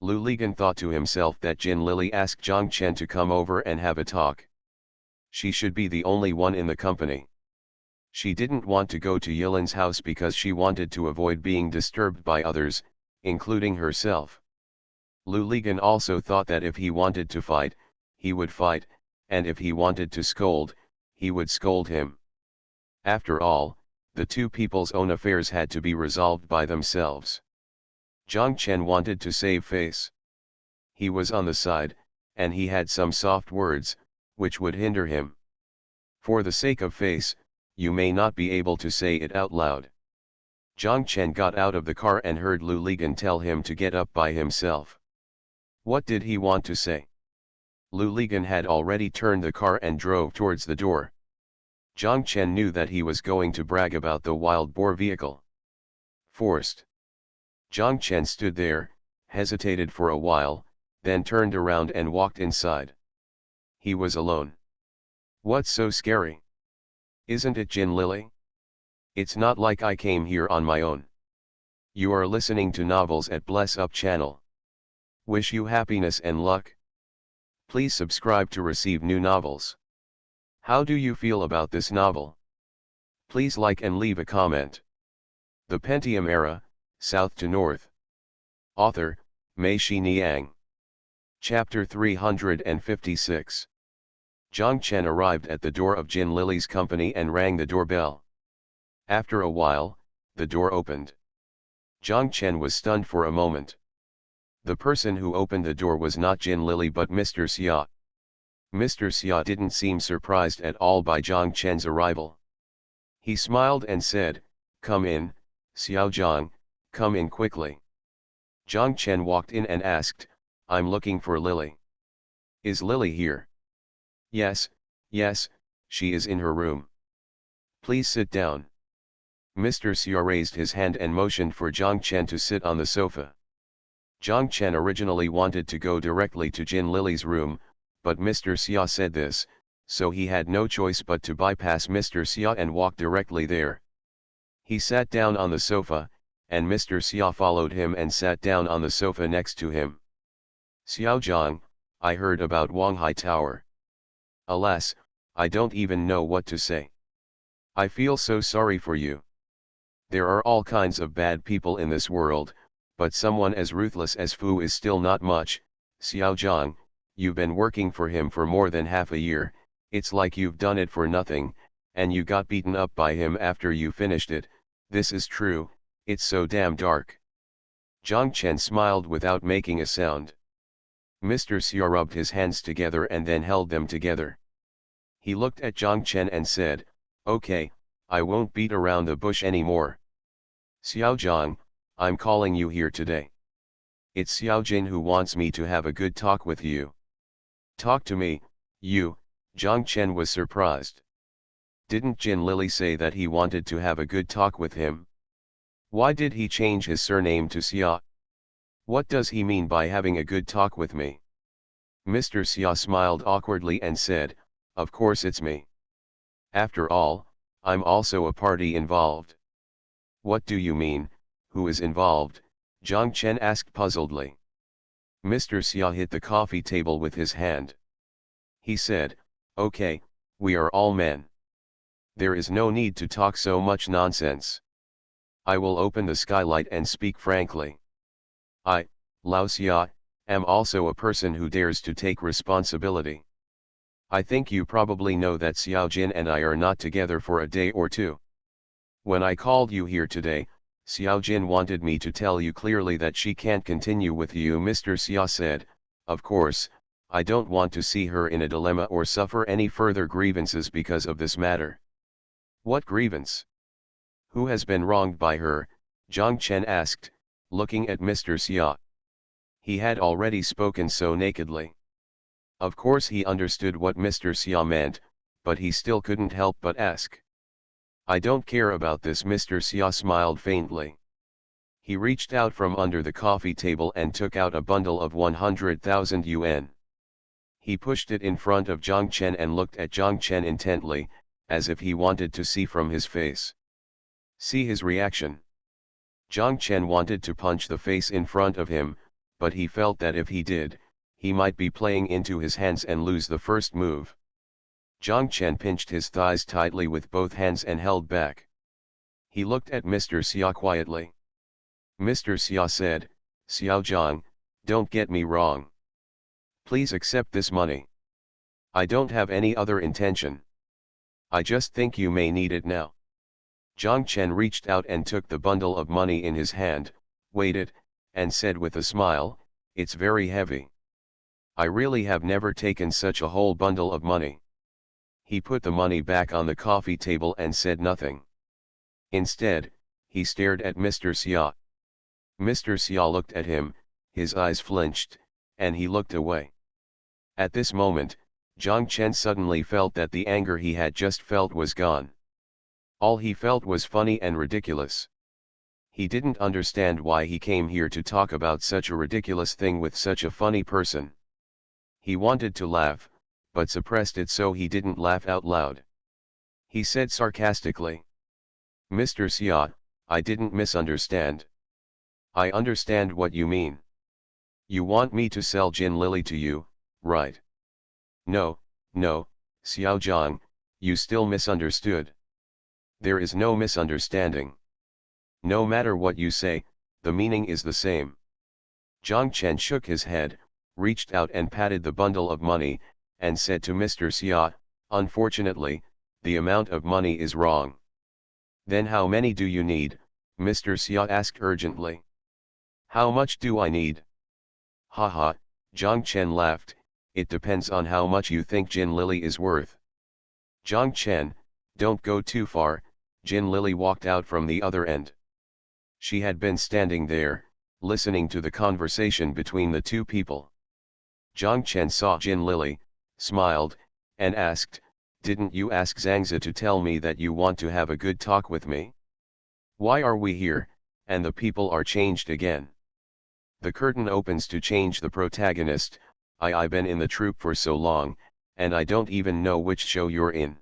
Lu Ligan thought to himself that Jin Lily asked Zhang Chen to come over and have a talk. She should be the only one in the company. She didn't want to go to Yilin's house because she wanted to avoid being disturbed by others, including herself. Lu Ligan also thought that if he wanted to fight, he would fight, and if he wanted to scold, he would scold him. After all, the two people's own affairs had to be resolved by themselves. Zhang Chen wanted to save face. He was on the side, and he had some soft words, which would hinder him. For the sake of face, you may not be able to say it out loud. Zhang Chen got out of the car and heard Lu Ligan tell him to get up by himself. What did he want to say? Lu Ligan had already turned the car and drove towards the door. Zhang Chen knew that he was going to brag about the wild boar vehicle. Forced. Zhang Chen stood there, hesitated for a while, then turned around and walked inside. He was alone. What's so scary? Isn't it, Jin Lily? It's not like I came here on my own. You are listening to novels at Bless Up channel. Wish you happiness and luck. Please subscribe to receive new novels. How do you feel about this novel? Please like and leave a comment. The Pentium Era, South to North. Author, Mei-Shi Niang. Chapter 356. Zhang Chen arrived at the door of Jin Lily's company and rang the doorbell. After a while, the door opened. Zhang Chen was stunned for a moment. The person who opened the door was not Jin Lily but Mr. Xia. Mr. Xia didn't seem surprised at all by Zhang Chen's arrival. He smiled and said, "Come in, Xiao Zhang, come in quickly." Zhang Chen walked in and asked, "I'm looking for Lily. Is Lily here?" Yes, she is in her room." "Please sit down." Mr. Xia raised his hand and motioned for Zhang Chen to sit on the sofa. Zhang Chen originally wanted to go directly to Jin Lily's room, but Mr. Xia said this, so he had no choice but to bypass Mr. Xia and walk directly there. He sat down on the sofa, and Mr. Xia followed him and sat down on the sofa next to him. "Xiao Zhang, I heard about Wanghai Tower. Alas, I don't even know what to say. I feel so sorry for you. There are all kinds of bad people in this world, but someone as ruthless as Fu is still not much. Xiao Zhang, you've been working for him for more than half a year, it's like you've done it for nothing, and you got beaten up by him after you finished it. This is true, it's so damn dark." Zhang Chen smiled without making a sound. Mr. Xia rubbed his hands together and then held them together. He looked at Zhang Chen and said, "Okay, I won't beat around the bush anymore. Xiao Zhang, I'm calling you here today. It's Xiao Jin who wants me to have a good talk with you." "Talk to me, you?" Zhang Chen was surprised. Didn't Jin Lily say that he wanted to have a good talk with him? Why did he change his surname to Xia? What does he mean by having a good talk with me? Mr. Xia smiled awkwardly and said, "Of course it's me. After all, I'm also a party involved." "What do you mean, who is involved?" Zhang Chen asked puzzledly. Mr. Xia hit the coffee table with his hand. He said, "Okay, we are all men. There is no need to talk so much nonsense. I will open the skylight and speak frankly. I, Lao Xia, am also a person who dares to take responsibility. I think you probably know that Xiao Jin and I are not together for a day or two. When I called you here today, Xiao Jin wanted me to tell you clearly that she can't continue with you." Mr. Xia said, "Of course, I don't want to see her in a dilemma or suffer any further grievances because of this matter." "What grievance? Who has been wronged by her?" Zhang Chen asked, looking at Mr. Xia. He had already spoken so nakedly. Of course he understood what Mr. Xia meant, but he still couldn't help but ask. "I don't care about this." Mr. Xia smiled faintly. He reached out from under the coffee table and took out a bundle of 100,000 yuan. He pushed it in front of Zhang Chen and looked at Zhang Chen intently, as if he wanted to see from his face. See his reaction. Zhang Chen wanted to punch the face in front of him, but he felt that if he did, he might be playing into his hands and lose the first move. Jiang Chen pinched his thighs tightly with both hands and held back. He looked at Mr. Xia quietly. Mr. Xia said, "Xiao Zhang, don't get me wrong. Please accept this money. I don't have any other intention. I just think you may need it now." Jiang Chen reached out and took the bundle of money in his hand, weighed it, and said with a smile, "It's very heavy. I really have never taken such a whole bundle of money." He put the money back on the coffee table and said nothing. Instead, he stared at Mr. Xia. Mr. Xia looked at him, his eyes flinched, and he looked away. At this moment, Jiang Chen suddenly felt that the anger he had just felt was gone. All he felt was funny and ridiculous. He didn't understand why he came here to talk about such a ridiculous thing with such a funny person. He wanted to laugh, but suppressed it so he didn't laugh out loud. He said sarcastically, "Mr. Xia, I didn't misunderstand. I understand what you mean. You want me to sell Jin Lily to you, right?" "No, no, Xiao Zhang, you still misunderstood. There is no misunderstanding. No matter what you say, the meaning is the same." Jiang Chen shook his head, reached out and patted the bundle of money, and said to Mr. Xia, "Unfortunately, the amount of money is wrong." "Then how many do you need?" Mr. Xia asked urgently. "How much do I need?" "Haha," Jiang Chen laughed, "it depends on how much you think Jin Lily is worth." "Jiang Chen, don't go too far." Jin Lily walked out from the other end. She had been standing there, listening to the conversation between the two people. Jiang Chen saw Jin Lily, smiled, and asked, "Didn't you ask Zhangzi to tell me that you want to have a good talk with me? Why are we here, and the people are changed again? The curtain opens to change the protagonist. I've been in the troupe for so long, and I don't even know which show you're in."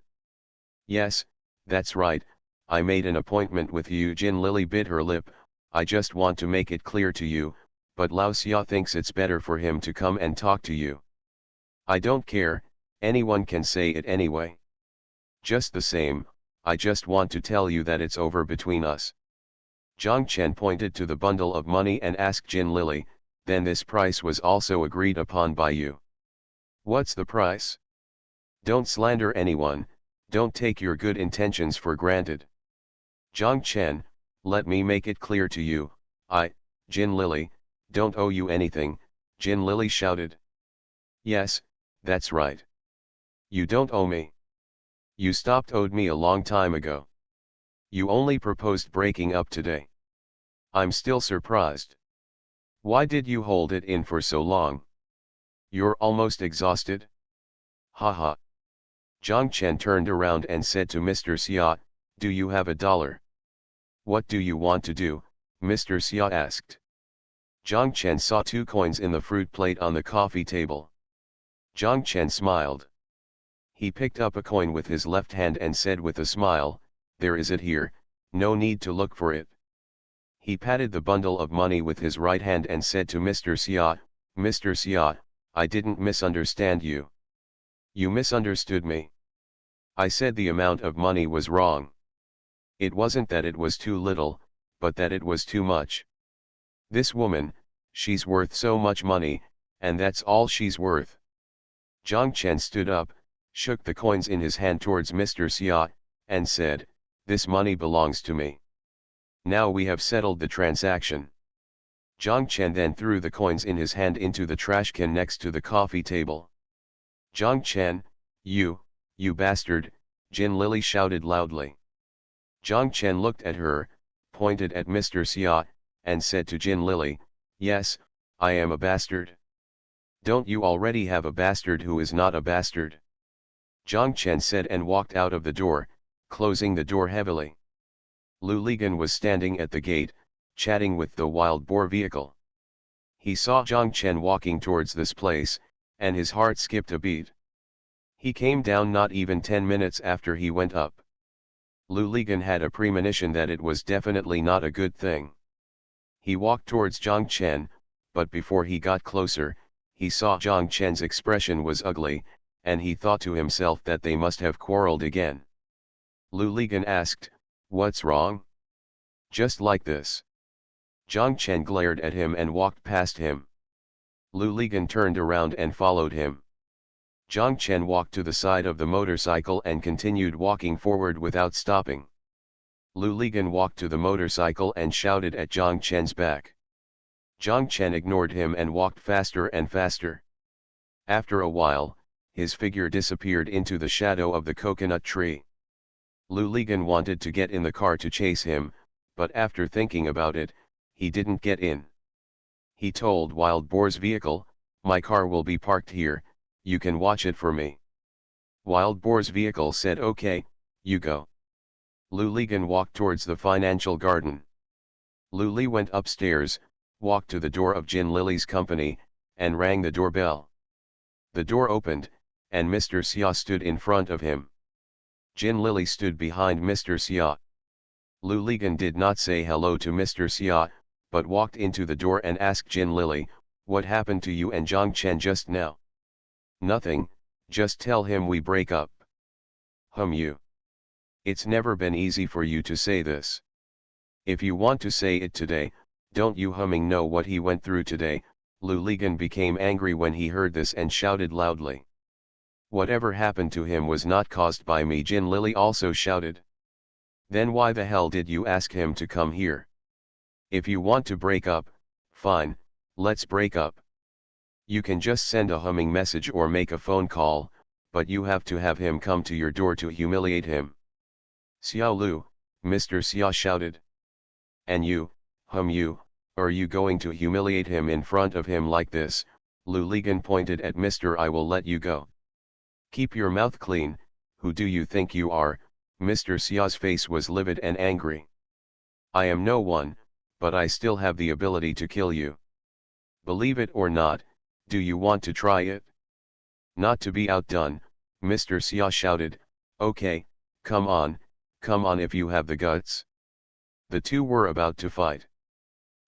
"Yes, that's right, I made an appointment with you." Jin Lily bit her lip. "I just want to make it clear to you, but Lao Xia thinks it's better for him to come and talk to you." "I don't care, anyone can say it anyway. Just the same, I just want to tell you that it's over between us." Jiang Chen pointed to the bundle of money and asked Jin Lily, "Then this price was also agreed upon by you?" "What's the price? Don't slander anyone, don't take your good intentions for granted." "Jiang Chen, let me make it clear to you, Jin Lily, don't owe you anything," Jin Lily shouted. "Yes, that's right. You don't owe me. You stopped owed me a long time ago. You only proposed breaking up today. I'm still surprised. Why did you hold it in for so long? You're almost exhausted?" "Haha." Jiang Chen turned around and said to Mr. Xia, "Do you have $1? "What do you want to do?" Mr. Xia asked. Jiang Chen saw 2 coins in the fruit plate on the coffee table. Jiang Chen smiled. He picked up a coin with his left hand and said with a smile, "There is it here, no need to look for it." He patted the bundle of money with his right hand and said to Mr. Xia, "Mr. Xia, I didn't misunderstand you. You misunderstood me. I said the amount of money was wrong. It wasn't that it was too little, but that it was too much. This woman, she's worth so much money, and that's all she's worth." Jiang Chen stood up, shook the coins in his hand towards Mr. Xia, and said, "This money belongs to me. Now we have settled the transaction." Jiang Chen then threw the coins in his hand into the trash can next to the coffee table. "Jiang Chen, you bastard," Jin Lily shouted loudly. Jiang Chen looked at her, pointed at Mr. Xia, and said to Jin Lily, "Yes, I am a bastard. Don't you already have a bastard who is not a bastard?" Jiang Chen said and walked out of the door, closing the door heavily. Lu Ligan was standing at the gate, chatting with the wild boar vehicle. He saw Jiang Chen walking towards this place, and his heart skipped a beat. He came down not even 10 minutes after he went up. Lu Ligan had a premonition that it was definitely not a good thing. He walked towards Jiang Chen, but before he got closer, he saw Zhang Chen's expression was ugly, and he thought to himself that they must have quarreled again. Lu Ligan asked, "What's wrong?" "Just like this." Zhang Chen glared at him and walked past him. Lu Ligan turned around and followed him. Zhang Chen walked to the side of the motorcycle and continued walking forward without stopping. Lu Ligan walked to the motorcycle and shouted at Zhang Chen's back. Zhang Chen ignored him and walked faster and faster. After a while, his figure disappeared into the shadow of the coconut tree. Lu Ligan wanted to get in the car to chase him, but after thinking about it, he didn't get in. He told Wild Boar's vehicle, "My car will be parked here, you can watch it for me." Wild Boar's vehicle said, "Okay, you go." Lu Ligan walked towards the financial garden. Lu Li went upstairs, walked to the door of Jin Lily's company, and rang the doorbell. The door opened, and Mr. Xia stood in front of him. Jin Lily stood behind Mr. Xia. Lu Ligan did not say hello to Mr. Xia, but walked into the door and asked Jin Lily, "What happened to you and Zhang Chen just now?" "Nothing, just tell him we break up." You. It's never been easy for you to say this. If you want to say it today, don't you know what he went through today?" Lu Ligan became angry when he heard this and shouted loudly. "Whatever happened to him was not caused by me," Jin Lily also shouted. "Then why the hell did you ask him to come here? If you want to break up, fine, let's break up. You can just send a humming message or make a phone call, but you have to have him come to your door to humiliate him." "Xiao Lu," Mr. Xia shouted. "And you, are you going to humiliate him in front of him like this?" Lu Ligan pointed at Mr. "I will let you go." "Keep your mouth clean, who do you think you are?" Mr. Xia's face was livid and angry. "I am no one, but I still have the ability to kill you. Believe it or not, do you want to try it?" Not to be outdone, Mr. Xia shouted, "Okay, come on if you have the guts." The two were about to fight.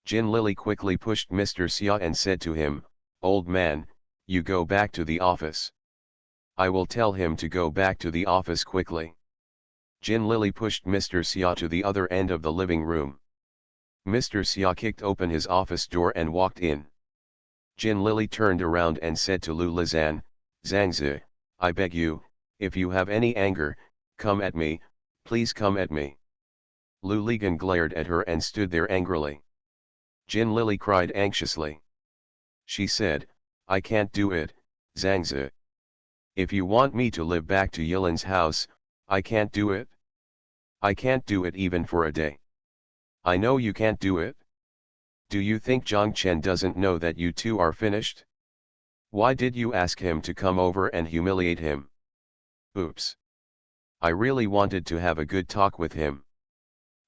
Jin Lily quickly pushed Mr. Xia and said to him, "Old man, you go back to the office." "I will tell him to go back to the office quickly." Jin Lily pushed Mr. Xia to the other end of the living room. Mr. Xia kicked open his office door and walked in. Jin Lily turned around and said to Lu Lizan, "Zhangzi, I beg you, if you have any anger, come at me, please come at me." Lu Ligan glared at her and stood there angrily. Jin Lily cried anxiously. She said, "I can't do it, Zhangzi. If you want me to live back to Yilin's house, I can't do it. I can't do it even for a day. I know you can't do it. Do you think Zhang Chen doesn't know that you two are finished? Why did you ask him to come over and humiliate him? Oops. I really wanted to have a good talk with him.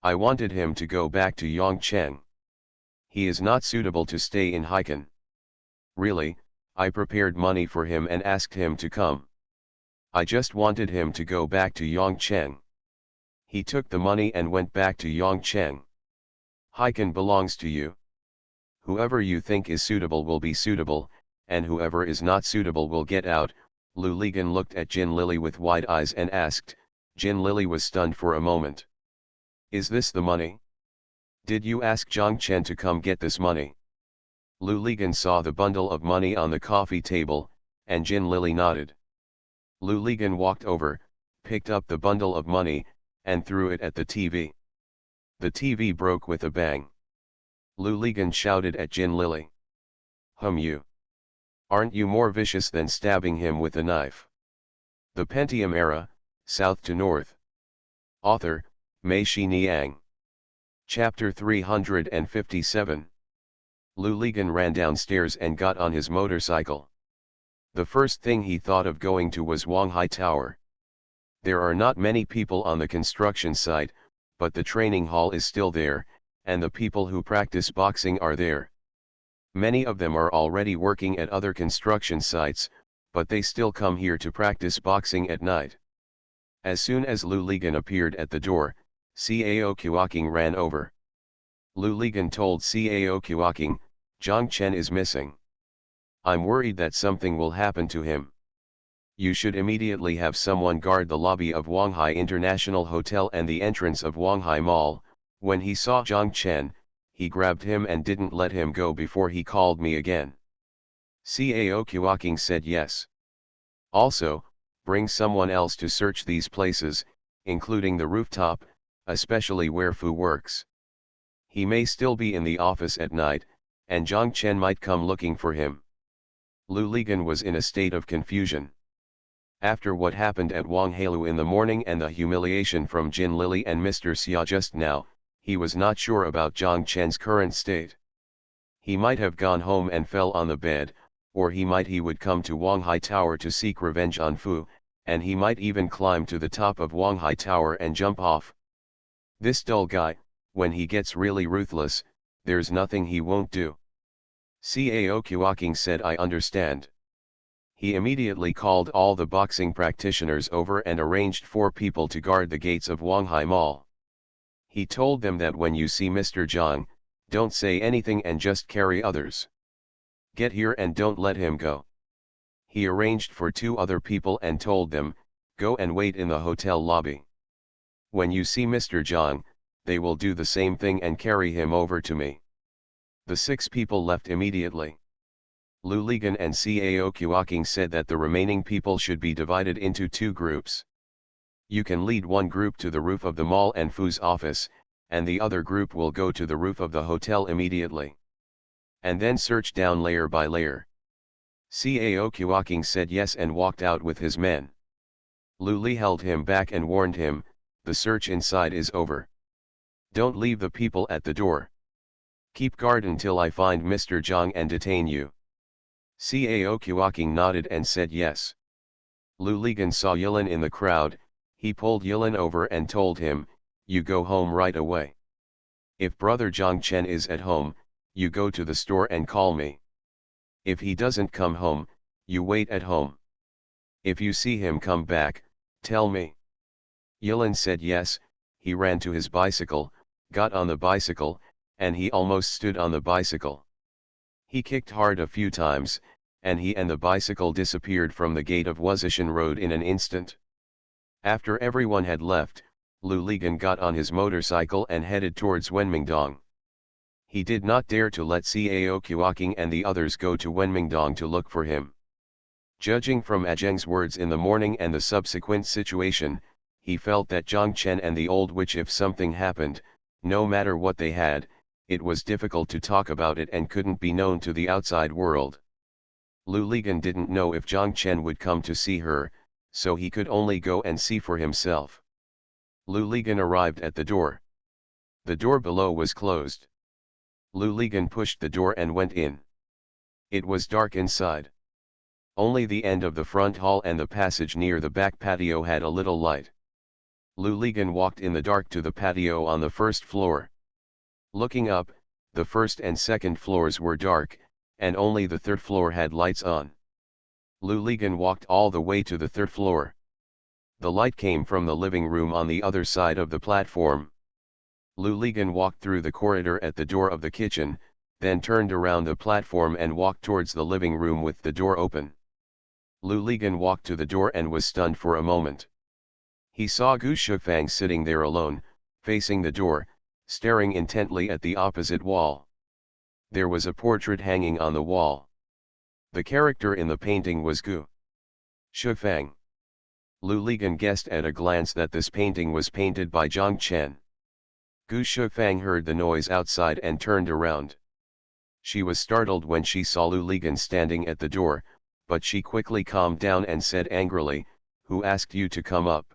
I wanted him to go back to Yongcheng. He is not suitable to stay in Haikan. Really, I prepared money for him and asked him to come. I just wanted him to go back to Yongcheng. He took the money and went back to Yongcheng. Haikan belongs to you. Whoever you think is suitable will be suitable, and whoever is not suitable will get out." Lu Ligan looked at Jin Lily with wide eyes and asked. Jin Lily was stunned for a moment. "Is this the money? Did you ask Zhang Chen to come get this money?" Lu Ligan saw the bundle of money on the coffee table, and Jin Lily nodded. Lu Ligan walked over, picked up the bundle of money, and threw it at the TV. The TV broke with a bang. Lu Ligan shouted at Jin Lily. You. Aren't you more vicious than stabbing him with a knife?" The Pentium Era, South to North. Author, Mei Shi Niang. Chapter 357. Lu Ligan ran downstairs and got on his motorcycle. The first thing he thought of going to was Wanghai Tower. There are not many people on the construction site, but the training hall is still there, and the people who practice boxing are there. Many of them are already working at other construction sites, but they still come here to practice boxing at night. As soon as Lu Ligan appeared at the door, Cao Kuoking ran over. Lu Ligan told Cao Kuoking, Zhang Chen is missing. I'm worried that something will happen to him. You should immediately have someone guard the lobby of Wanghai International Hotel and the entrance of Wanghai Mall. When he saw Zhang Chen, he grabbed him and didn't let him go before he called me again. Cao Qiuqing said yes. Also, bring someone else to search these places, including the rooftop, especially where Fu works. He may still be in the office at night, and Zhang Chen might come looking for him. Lu Ligan was in a state of confusion. After what happened at Wanghailu in the morning and the humiliation from Jin Lily and Mr. Xia just now, he was not sure about Zhang Chen's current state. He might have gone home and fell on the bed, or he would come to Wanghai Tower to seek revenge on Fu, and he might even climb to the top of Wanghai Tower and jump off. This dull guy, when he gets really ruthless, there's nothing he won't do. Cao Qiuqing said, I understand. He immediately called all the boxing practitioners over and arranged 4 people to guard the gates of Wanghai Mall. He told them that when you see Mr. Zhang, don't say anything and just carry others. Get here and don't let him go. He arranged for 2 other people and told them, go and wait in the hotel lobby. When you see Mr. Zhang, they will do the same thing and carry him over to me. The 6 people left immediately. Lu Ligan and Cao Qiuqing said that the remaining people should be divided into 2 groups. You can lead one group to the roof of the mall and Fu's office, and the other group will go to the roof of the hotel immediately. And then search down layer by layer. Cao Qiuqing said yes and walked out with his men. Lu Li held him back and warned him, the search inside is over. Don't leave the people at the door. Keep guard until I find Mr. Zhang and detain you. Cao Qiuqing nodded and said yes. Lu Ligan saw Yilin in the crowd. He pulled Yilin over and told him, you go home right away. If brother Zhang Chen is at home, you go to the store and call me. If he doesn't come home, you wait at home. If you see him come back, tell me. Yilin said yes. He ran to his bicycle, got on the bicycle, and he almost stood on the bicycle. He kicked hard a few times, and he and the bicycle disappeared from the gate of Wuzishan Road in an instant. After everyone had left, Lu Ligan got on his motorcycle and headed towards Wenmingdong. He did not dare to let Cao Qiuqing and the others go to Wenmingdong to look for him. Judging from Zheng's words in the morning and the subsequent situation, he felt that Zhang Chen and the old witch, if something happened, no matter what they had, it was difficult to talk about it and couldn't be known to the outside world. Lu Ligan didn't know if Zhang Chen would come to see her, so he could only go and see for himself. Lu Ligan arrived at the door. The door below was closed. Lu Ligan pushed the door and went in. It was dark inside. Only the end of the front hall and the passage near the back patio had a little light. Lu Ligan walked in the dark to the patio on the 1st floor. Looking up, the 1st and 2nd floors were dark, and only the 3rd floor had lights on. Lu Ligan walked all the way to the 3rd floor. The light came from the living room on the other side of the platform. Lu Ligan walked through the corridor at the door of the kitchen, then turned around the platform and walked towards the living room with the door open. Lu Ligan walked to the door and was stunned for a moment. He saw Gu Shufang sitting there alone, facing the door, staring intently at the opposite wall. There was a portrait hanging on the wall. The character in the painting was Gu Shufang. Lu Ligan guessed at a glance that this painting was painted by Zhang Chen. Gu Shufang heard the noise outside and turned around. She was startled when she saw Lu Ligan standing at the door, but she quickly calmed down and said angrily, "Who asked you to come up?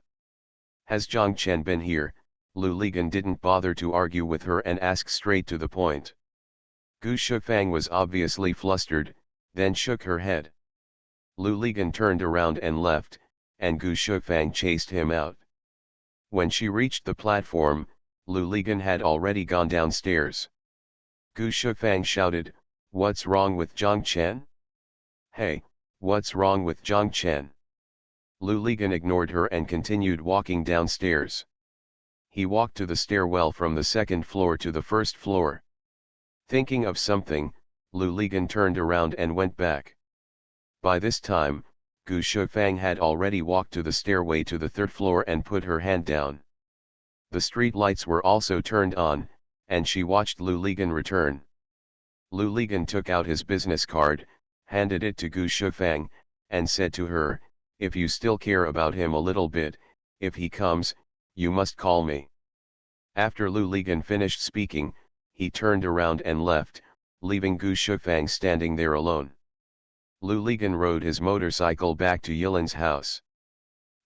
Has Zhang Chen been here?" Lu Ligan didn't bother to argue with her and asked straight to the point. Gu Shufang was obviously flustered, then shook her head. Lu Ligan turned around and left, and Gu Shufang chased him out. When she reached the platform, Lu Ligan had already gone downstairs. Gu Shufang shouted, "What's wrong with Zhang Chen? Hey, what's wrong with Zhang Chen?" Lu Ligan ignored her and continued walking downstairs. He walked to the stairwell from the 2nd floor to the 1st floor. Thinking of something, Lu Ligan turned around and went back. By this time, Gu Shufang had already walked to the stairway to the third floor and put her hand down. The street lights were also turned on, and she watched Lu Ligan return. Lu Ligan took out his business card, handed it to Gu Shufang, and said to her, "If you still care about him a little bit, if he comes, you must call me." After Lu Ligan finished speaking, he turned around and left, leaving Gu Shufang standing there alone. Lu Ligan rode his motorcycle back to Yilin's house.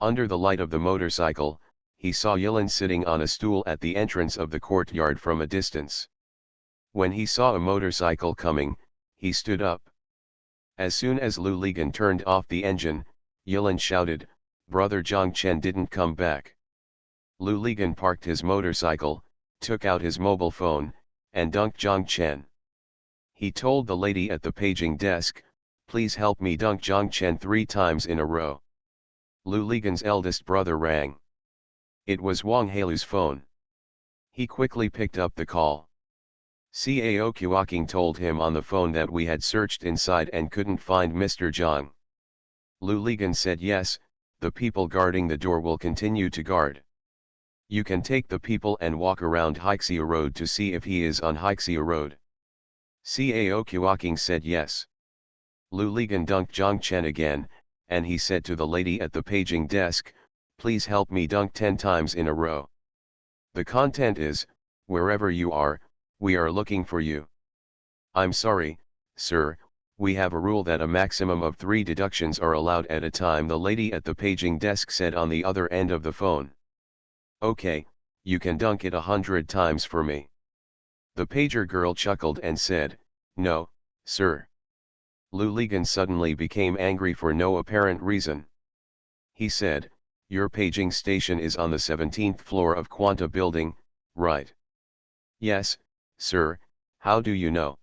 Under the light of the motorcycle, he saw Yilin sitting on a stool at the entrance of the courtyard from a distance. When he saw a motorcycle coming, he stood up. As soon as Lu Ligan turned off the engine, Yilin shouted, "Brother Zhang Chen didn't come back." Lu Ligan parked his motorcycle, took out his mobile phone, and dunked Zhang Chen. He told the lady at the paging desk, "Please help me dunk Zhang Chen 3 times in a row." Lu Ligan's eldest brother rang. It was Wang Heilu's phone. He quickly picked up the call. Cao Kuoking told him on the phone that we had searched inside and couldn't find Mr. Zhang. Lu Ligan said yes, the people guarding the door will continue to guard. You can take the people and walk around Hixia Road to see if he is on Hixia Road. Cao Kuoking said yes. Lu Ligan dunked Zhang Chen again, and he said to the lady at the paging desk, "Please help me dunk 10 times in a row." The content is, "Wherever you are, we are looking for you." "I'm sorry, sir, we have a rule that a maximum of 3 deductions are allowed at a time," the lady at the paging desk said on the other end of the phone. "Okay, you can dunk it 100 times for me." The pager girl chuckled and said, "No, sir." Lu Ligan suddenly became angry for no apparent reason. He said, "Your paging station is on the 17th floor of Quanta building, right?" "Yes, sir, how do you know?"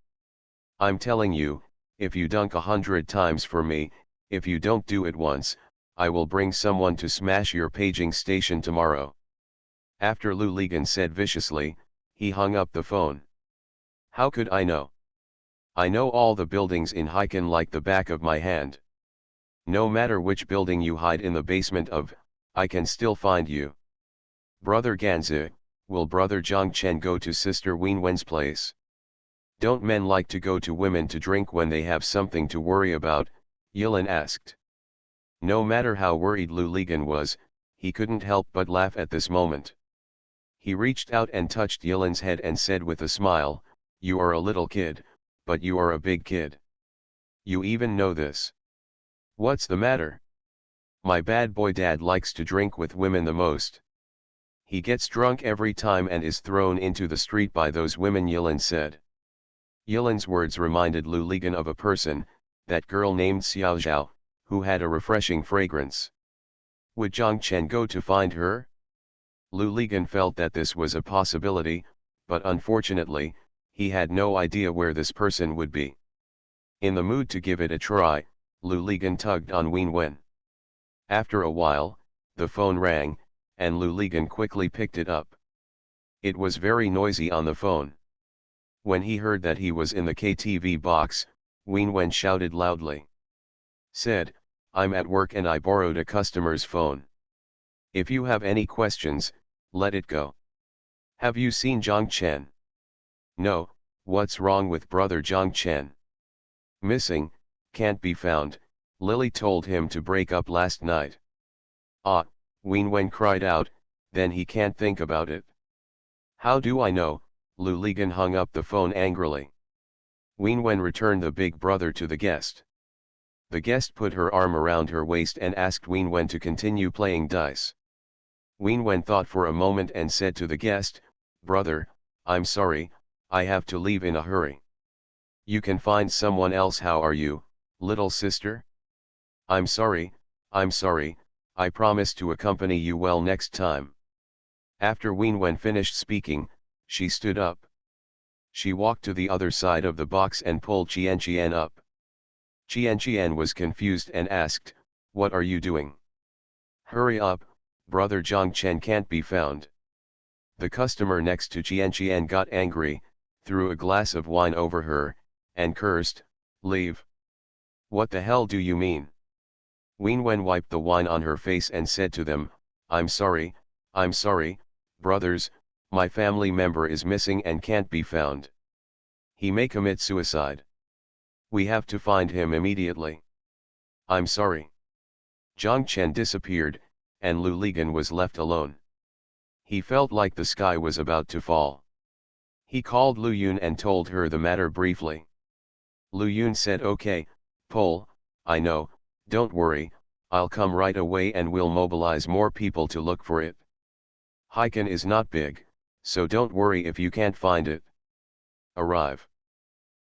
"I'm telling you, if you dunk 100 times for me, if you don't do it once, I will bring someone to smash your paging station tomorrow." After Lu Ligan said viciously, he hung up the phone. "How could I know? I know all the buildings in Heiken like the back of my hand. No matter which building you hide in the basement of, I can still find you." "Brother Ganzi, will Brother Zhang Chen go to Sister Wenwen's place?" "Don't men like to go to women to drink when they have something to worry about?" Yilin asked. No matter how worried Lu Ligan was, he couldn't help but laugh at this moment. He reached out and touched Yilin's head and said with a smile, "You are a little kid, but you are a big kid. You even know this." "What's the matter?" "My bad boy dad likes to drink with women the most. He gets drunk every time and is thrown into the street by those women," Yilin said. Yilin's words reminded Lu Ligan of a person, that girl named Xiao Zhao, who had a refreshing fragrance. Would Zhang Chen go to find her? Lu Ligan felt that this was a possibility, but unfortunately, he had no idea where this person would be. In the mood to give it a try, Lu Ligan tugged on Wenwen. After a while, the phone rang, and Lu Ligan quickly picked it up. It was very noisy on the phone. When he heard that he was in the KTV box, Wenwen shouted loudly. Said, "I'm at work and I borrowed a customer's phone. If you have any questions, let it go." "Have you seen Zhang Chen?" "No, what's wrong with Brother Zhang Chen?" "Missing, can't be found, Lily told him to break up last night." "Ah," Wenwen cried out, "then he can't think about it." "How do I know?" Lu Ligan hung up the phone angrily. Wenwen returned the big brother to the guest. The guest put her arm around her waist and asked Wenwen to continue playing dice. Wenwen thought for a moment and said to the guest, "Brother, I'm sorry, I have to leave in a hurry." "You can find someone else. How are you, little sister?" I'm sorry, I promise to accompany you well next time." After Wenwen finished speaking, she stood up. She walked to the other side of the box and pulled Qian up. Qian was confused and asked, "What are you doing?" "Hurry up, Brother Zhang Chen can't be found." The customer next to Qian got angry, threw a glass of wine over her, and cursed, "Leave. What the hell do you mean?" Wenwen wiped the wine on her face and said to them, I'm sorry, brothers, my family member is missing and can't be found. He may commit suicide. We have to find him immediately. I'm sorry." Zhang Chen disappeared, and Lu Ligan was left alone. He felt like the sky was about to fall. He called Lu Yun and told her the matter briefly. Lu Yun said, "Okay, Pol, I know, don't worry, I'll come right away and we'll mobilize more people to look for it. Hiken is not big, so don't worry if you can't find it. Arrive."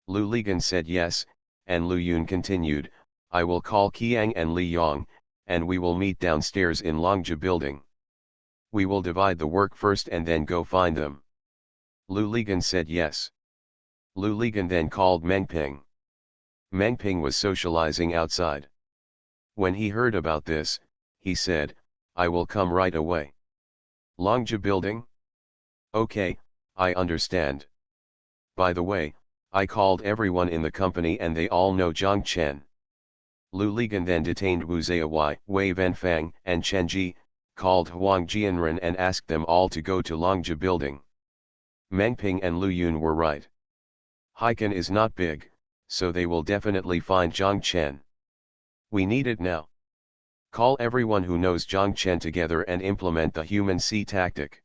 Lu Ligan said yes, and Lu Yun continued, "I will call Qiang and Li Yong, and we will meet downstairs in Longja building. We will divide the work first and then go find them." Lu Ligan said yes. Lu Ligan then called Meng Ping. Meng Ping was socializing outside. When he heard about this, he said, "I will come right away." "Longja building? Okay, I understand. By the way, I called everyone in the company and they all know Zhang Chen." Lu Ligan then detained Wu Ziyawai, Wei Venfang, and Chen Ji, called Huang Jianren and asked them all to go to Longja building. Meng Ping and Lu Yun were right. Hiken is not big, so they will definitely find Zhang Chen. We need it now. Call everyone who knows Zhang Chen together and implement the human C tactic.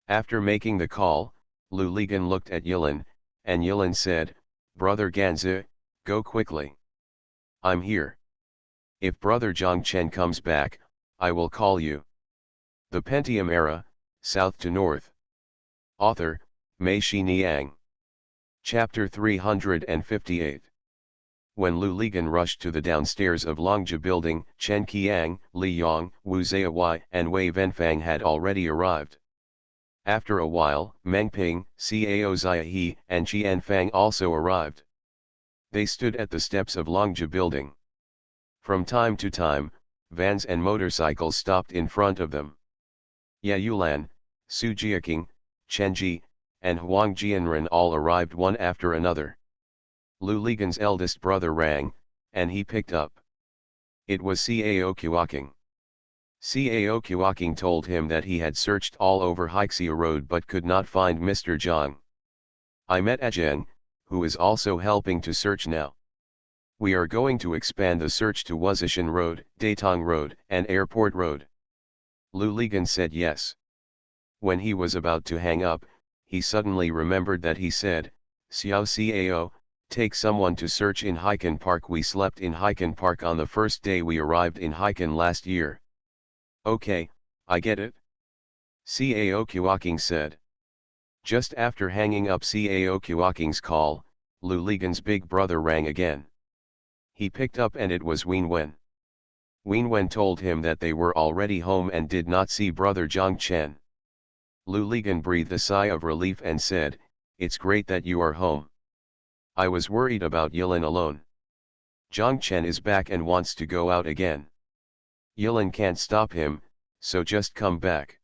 After making the call, Lu Ligan looked at Yilin, and Yilin said, "Brother Ganzi, go quickly. I'm here. If Brother Zhang Chen comes back, I will call you." The Pentium Era, South to North. Author, Mei Xiniang. Chapter 358. When Lu Ligan rushed to the downstairs of Longja building, Chen Qiang, Li Yong, Wu Ziyawai, and Wei Venfang had already arrived. After a while, Meng Ping, Cao Ziahe, and Qian Fang also arrived. They stood at the steps of Longja building. From time to time, vans and motorcycles stopped in front of them. Ye Yulan, Su Jiaking, Chen Ji, and Huang Jianren all arrived one after another. Lu Ligan's eldest brother rang, and he picked up. It was Cao Qiaking. Cao Qiaking told him that he had searched all over Hixia Road but could not find Mr. Zhang. "I met Zheng, who is also helping to search now. We are going to expand the search to Wuzishan Road, Datong Road, and Airport Road." Lu Ligan said yes. When he was about to hang up, he suddenly remembered that he said, "Xiao Cao, take someone to search in Hiken Park. We slept in Hiken Park on the first day we arrived in Hiken last year." "Okay, I get it," Cao Qiaking said. Just after hanging up Cao Qiaking's call, Lu Ligan's big brother rang again. He picked up and it was Wenwen. Wenwen told him that they were already home and did not see brother Zhang Chen. Lu Ligan breathed a sigh of relief and said, "It's great that you are home. I was worried about Yilin alone. Zhang Chen is back and wants to go out again. Yilin can't stop him, so just come back."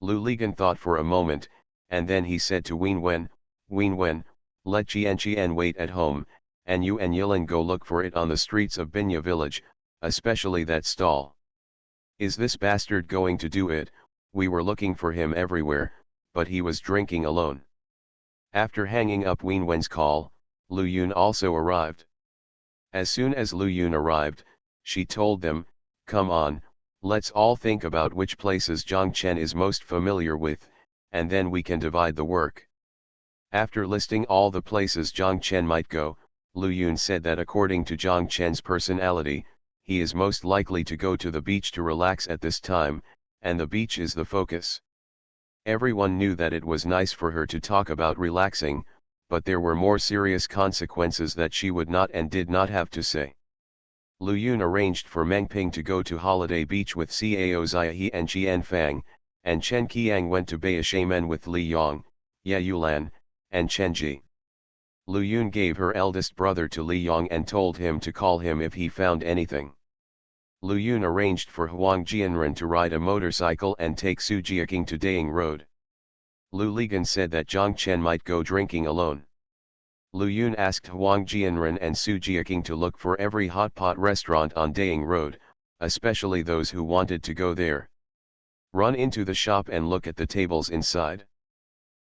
Lu Ligan thought for a moment, and then he said to Wenwen, "Wenwen, let Qian wait at home, and you and Yilin go look for it on the streets of Binya village, especially that stall. Is this bastard going to do it? We were looking for him everywhere, but he was drinking alone." After hanging up Wenwen's call, Lu Yun also arrived. As soon as Lu Yun arrived, she told them, "Come on, let's all think about which places Zhang Chen is most familiar with, and then we can divide the work." After listing all the places Zhang Chen might go, Lu Yun said that according to Zhang Chen's personality, he is most likely to go to the beach to relax at this time, and the beach is the focus. Everyone knew that it was nice for her to talk about relaxing, but there were more serious consequences that she would not and did not have to say. Lu Yun arranged for Meng Ping to go to Holiday Beach with Cao Ziahe and Qian Fang, and Chen Qiang went to Baishamen with Li Yong, Ye Yulan, and Chen Ji. Lu Yun gave her eldest brother to Li Yong and told him to call him if he found anything. Lu Yun arranged for Huang Jianren to ride a motorcycle and take Su Jiaking to Daying Road. Lu Ligan said that Zhang Chen might go drinking alone. Lu Yun asked Huang Jianren and Su Jiaking to look for every hot pot restaurant on Daying Road, especially those who wanted to go there. Run into the shop and look at the tables inside.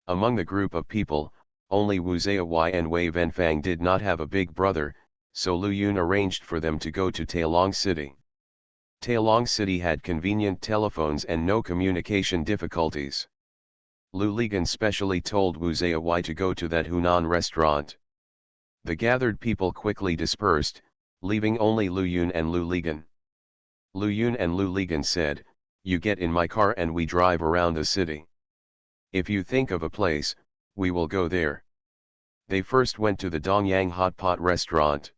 Among the group of people, only Wu Ziyai and Wei Venfang did not have a big brother, so Lu Yun arranged for them to go to Tailong City. Tailong City had convenient telephones and no communication difficulties. Lu Ligan specially told Wu Ziyai to go to that Hunan restaurant. The gathered people quickly dispersed, leaving only Lu Yun and Lu Ligan. Lu Yun and Lu Ligan said, "You get in my car and we drive around the city. If you think of a place, we will go there." They first went to the Dongyang Hot Pot restaurant.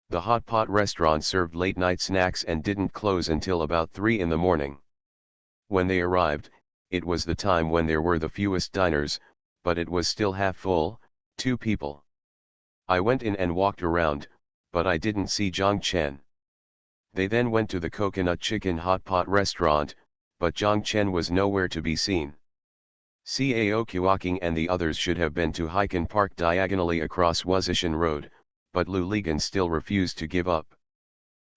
The hot pot restaurant served late-night snacks and didn't close until about 3 in the morning. When they arrived, it was the time when there were the fewest diners, but it was still half full, 2 people. I went in and walked around, but I didn't see Zhang Chen. They then went to the coconut chicken hot pot restaurant, but Zhang Chen was nowhere to be seen. Cao Kuoking and the others should have been to Hiken Park diagonally across Wuzishan Road, but Lu Ligan still refused to give up.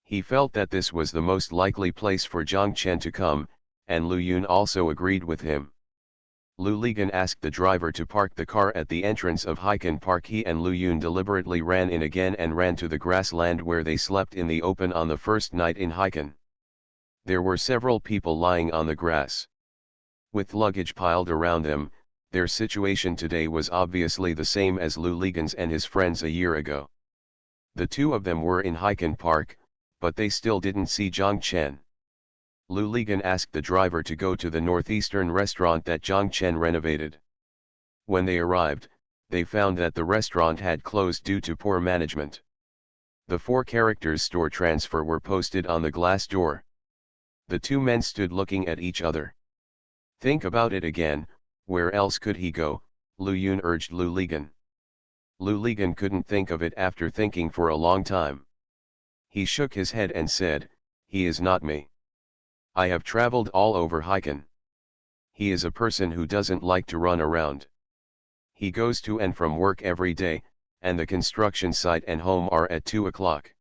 He felt that this was the most likely place for Zhang Chen to come, and Lu Yun also agreed with him. Lu Ligan asked the driver to park the car at the entrance of Hiken Park. He and Lu Yun deliberately ran in again and ran to the grassland where they slept in the open on the first night in Hiken. There were several people lying on the grass. With luggage piled around them, their situation today was obviously the same as Lu Ligan's and his friends a year ago. The 2 of them were in Hiken Park, but they still didn't see Zhang Chen. Lu Ligan asked the driver to go to the northeastern restaurant that Zhang Chen renovated. When they arrived, they found that the restaurant had closed due to poor management. The 4 characters store transfer were posted on the glass door. The 2 men stood looking at each other. "Think about it again, where else could he go?" Lu Yun urged Lu Ligan. Lu Ligan couldn't think of it after thinking for a long time. He shook his head and said, "He is not me. I have traveled all over Hiken. He is a person who doesn't like to run around. He goes to and from work every day, and the construction site and home are at 2 o'clock.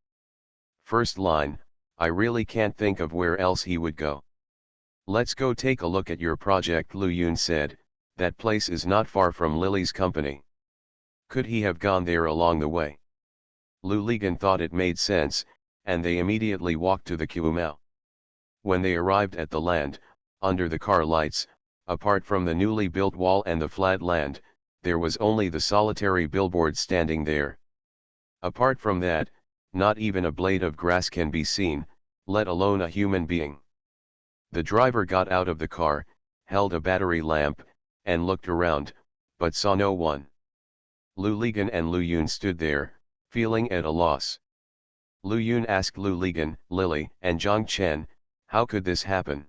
First line, I really can't think of where else he would go." "Let's go take a look at your project," Lu Yun said. "That place is not far from Lily's company. Could he have gone there along the way?" Lu Ligan thought it made sense, and they immediately walked to the Kuomao. When they arrived at the land, under the car lights, apart from the newly built wall and the flat land, there was only the solitary billboard standing there. Apart from that, not even a blade of grass can be seen, let alone a human being. The driver got out of the car, held a battery lamp, and looked around, but saw no one. Lu Ligan and Lu Yun stood there, feeling at a loss. Lu Yun asked Lu Ligan, Lily, and Zhang Chen, "How could this happen?"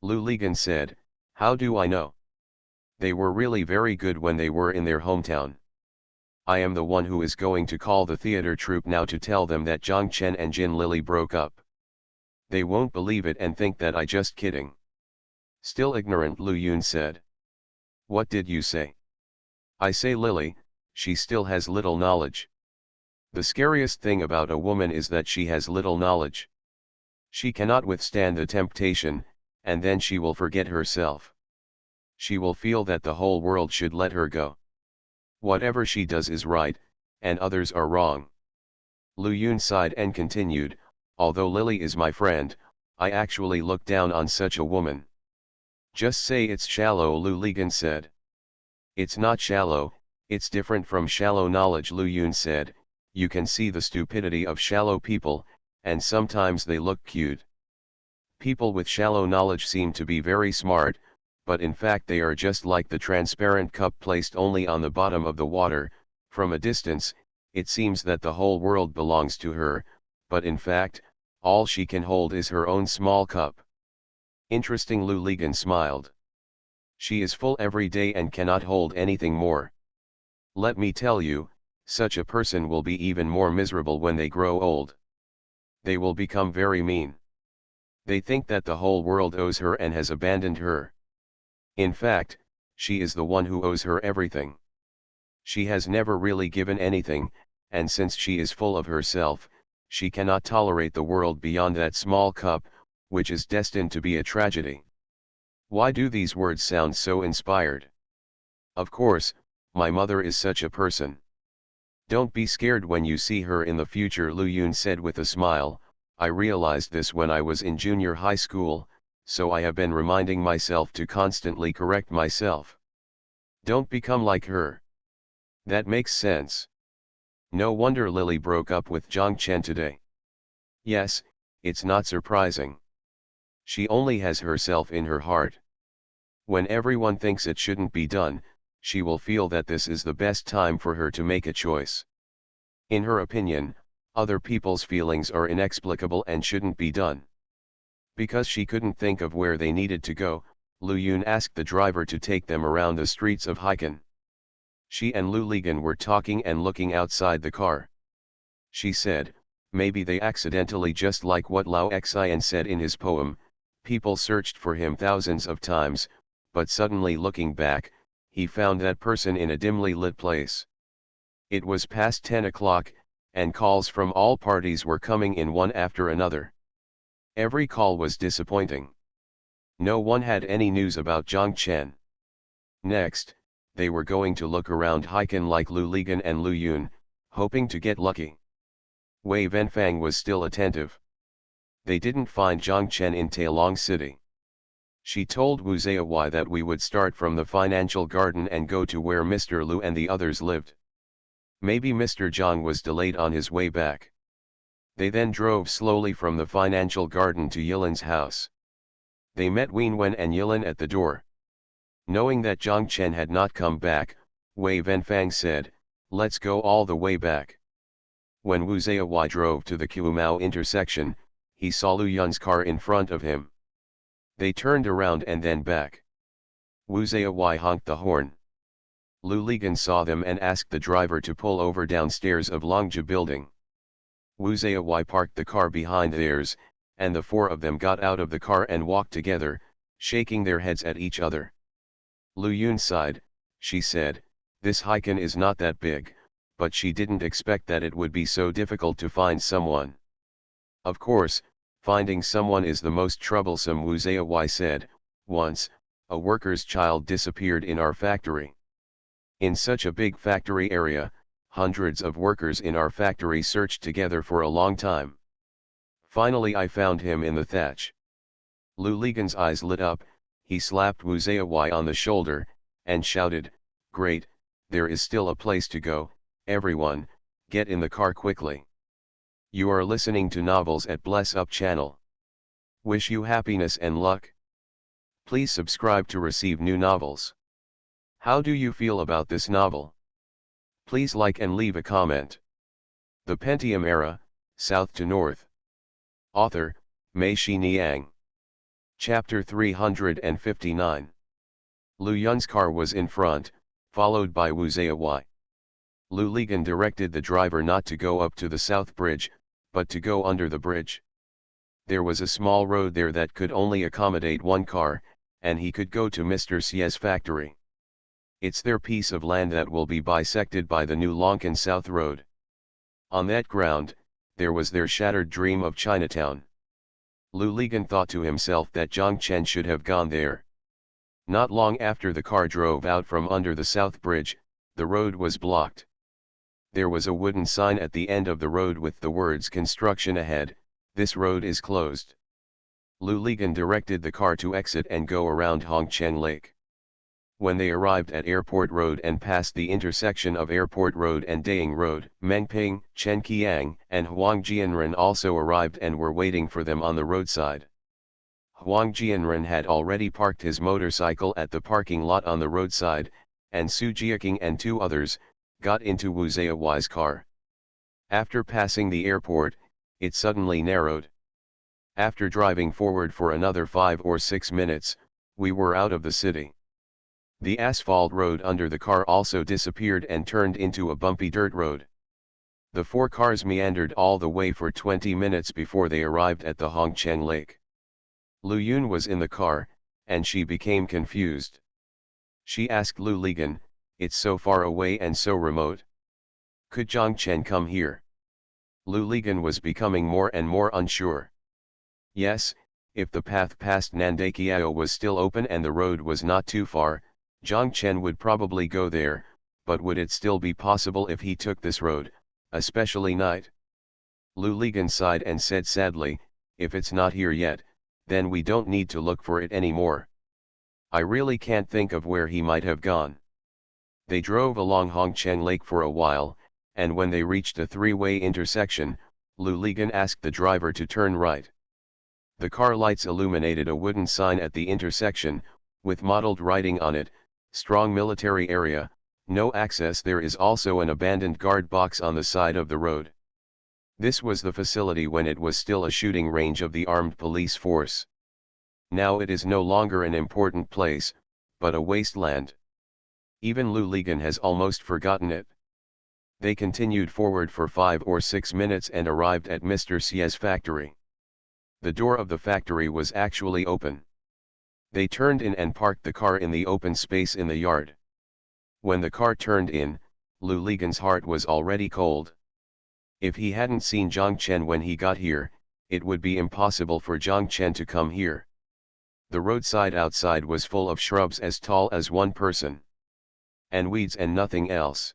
Lu Ligan said, "How do I know? They were really very good when they were in their hometown. I am the one who is going to call the theater troupe now to tell them that Zhang Chen and Jin Lily broke up. They won't believe it and think that I just kidding." Still ignorant, Lu Yun said. "What did you say?" "I say Lily, she still has little knowledge. The scariest thing about a woman is that she has little knowledge. She cannot withstand the temptation, and then she will forget herself. She will feel that the whole world should let her go. Whatever she does is right, and others are wrong." Lu Yun sighed and continued, "Although Lily is my friend, I actually look down on such a woman." "Just say it's shallow," Lu Ligan said. "It's not shallow, it's different from shallow knowledge," Lu Yun said. "You can see the stupidity of shallow people, and sometimes they look cute. People with shallow knowledge seem to be very smart, but in fact they are just like the transparent cup placed only on the bottom of the water. From a distance, it seems that the whole world belongs to her, but in fact, all she can hold is her own small cup." "Interesting," Lu Ligan smiled. "She is full every day and cannot hold anything more. Let me tell you, such a person will be even more miserable when they grow old. They will become very mean. They think that the whole world owes her and has abandoned her. In fact, she is the one who owes her everything. She has never really given anything, and since she is full of herself, she cannot tolerate the world beyond that small cup, which is destined to be a tragedy. Why do these words sound so inspired? Of course, my mother is such a person. Don't be scared when you see her in the future, Lu Yun said with a smile. I realized this when I was in junior high school, so I have been reminding myself to constantly correct myself. Don't become like her. That makes sense. No wonder Lily broke up with Zhang Chen today. Yes, it's not surprising. She only has herself in her heart. When everyone thinks it shouldn't be done, she will feel that this is the best time for her to make a choice. In her opinion, other people's feelings are inexplicable and shouldn't be done. Because she couldn't think of where they needed to go, Lu Yun asked the driver to take them around the streets of Haikan. She and Lu Ligan were talking and looking outside the car. She said, maybe they accidentally, just like what Lao Xian said in his poem, people searched for him thousands of times, but suddenly looking back, he found that person in a dimly lit place. It was past 10 o'clock, and calls from all parties were coming in one after another. Every call was disappointing. No one had any news about Zhang Chen. Next, they were going to look around Haikan like Lu Ligan and Lu Yun, hoping to get lucky. Wei Venfang was still attentive. They didn't find Zhang Chen in Tailong City. She told Wu Zayawai that we would start from the financial garden and go to where Mr. Lu and the others lived. Maybe Mr. Zhang was delayed on his way back. They then drove slowly from the financial garden to Yilin's house. They met Wen Wen and Yilin at the door. Knowing that Zhang Chen had not come back, Wei Venfang said, let's go all the way back. When Wu Zayawai drove to the Kuomao intersection, he saw Lu Yun's car in front of him. They turned around and then back. Wu Zayawai honked the horn. Lu Ligan saw them and asked the driver to pull over downstairs of Longja building. Wu Zayawai parked the car behind theirs, and the four of them got out of the car and walked together, shaking their heads at each other. Lu Yun sighed. She said, this Haikan is not that big, but she didn't expect that it would be so difficult to find someone. Of course, finding someone is the most troublesome, Wu Zayawai said. Once, a worker's child disappeared in our factory. In such a big factory area, hundreds of workers in our factory searched together for a long time. Finally I found him in the thatch. Lu Ligan's eyes lit up. He slapped Wu Zayawai on the shoulder, and shouted, great, there is still a place to go, everyone, get in the car quickly. You are listening to Novels at Bless Up channel. Wish you happiness and luck. Please subscribe to receive new novels. How do you feel about this novel? Please like and leave a comment. The Pentium Era, South to North. Author, Mei Shi Niang. Chapter 359. Lu Yun's car was in front, followed by Wu Zayawai. Lu Ligan directed the driver not to go up to the South Bridge, but to go under the bridge. There was a small road there that could only accommodate one car, and he could go to Mr. Xie's factory. It's their piece of land that will be bisected by the new Longkan South Road. On that ground, there was their shattered dream of Chinatown. Lu Ligan thought to himself that Zhang Chen should have gone there. Not long after the car drove out from under the South Bridge, the road was blocked. There was a wooden sign at the end of the road with the words "Construction ahead, this road is closed." Lu Ligan directed the car to exit and go around Hongcheng Lake. When they arrived at Airport Road and passed the intersection of Airport Road and Daying Road, Mengping, Chen Qiang, and Huang Jianren also arrived and were waiting for them on the roadside. Huang Jianren had already parked his motorcycle at the parking lot on the roadside, and Su Jiaking and two others got into Wu Zayawai's car. After passing the airport, it suddenly narrowed. After driving forward for another 5 or 6 minutes, we were out of the city. The asphalt road under the car also disappeared and turned into a bumpy dirt road. The four cars meandered all the way for 20 minutes before they arrived at the Hongcheng Lake. Lu Yun was in the car, and she became confused. She asked Lu Ligan, It's so far away and so remote. Could Zhang Chen come here? Lu Ligan was becoming more and more unsure. Yes, if the path past Nandakiao was still open and the road was not too far, Zhang Chen would probably go there, but would it still be possible if he took this road, especially night? Lu Ligan sighed and said sadly, if it's not here yet, then we don't need to look for it anymore. I really can't think of where he might have gone. They drove along Hongcheng Lake for a while, and when they reached a three-way intersection, Lu Ligan asked the driver to turn right. The car lights illuminated a wooden sign at the intersection, with mottled writing on it, "Strong Military Area, No Access." There is also an abandoned guard box on the side of the road. This was the facility when it was still a shooting range of the armed police force. Now it is no longer an important place, but a wasteland. Even Lu Ligan has almost forgotten it. They continued forward for 5 or 6 minutes and arrived at Mr. Xie's factory. The door of the factory was actually open. They turned in and parked the car in the open space in the yard. When the car turned in, Lu Ligan's heart was already cold. If he hadn't seen Zhang Chen when he got here, it would be impossible for Zhang Chen to come here. The roadside outside was full of shrubs as tall as one person. And weeds and nothing else.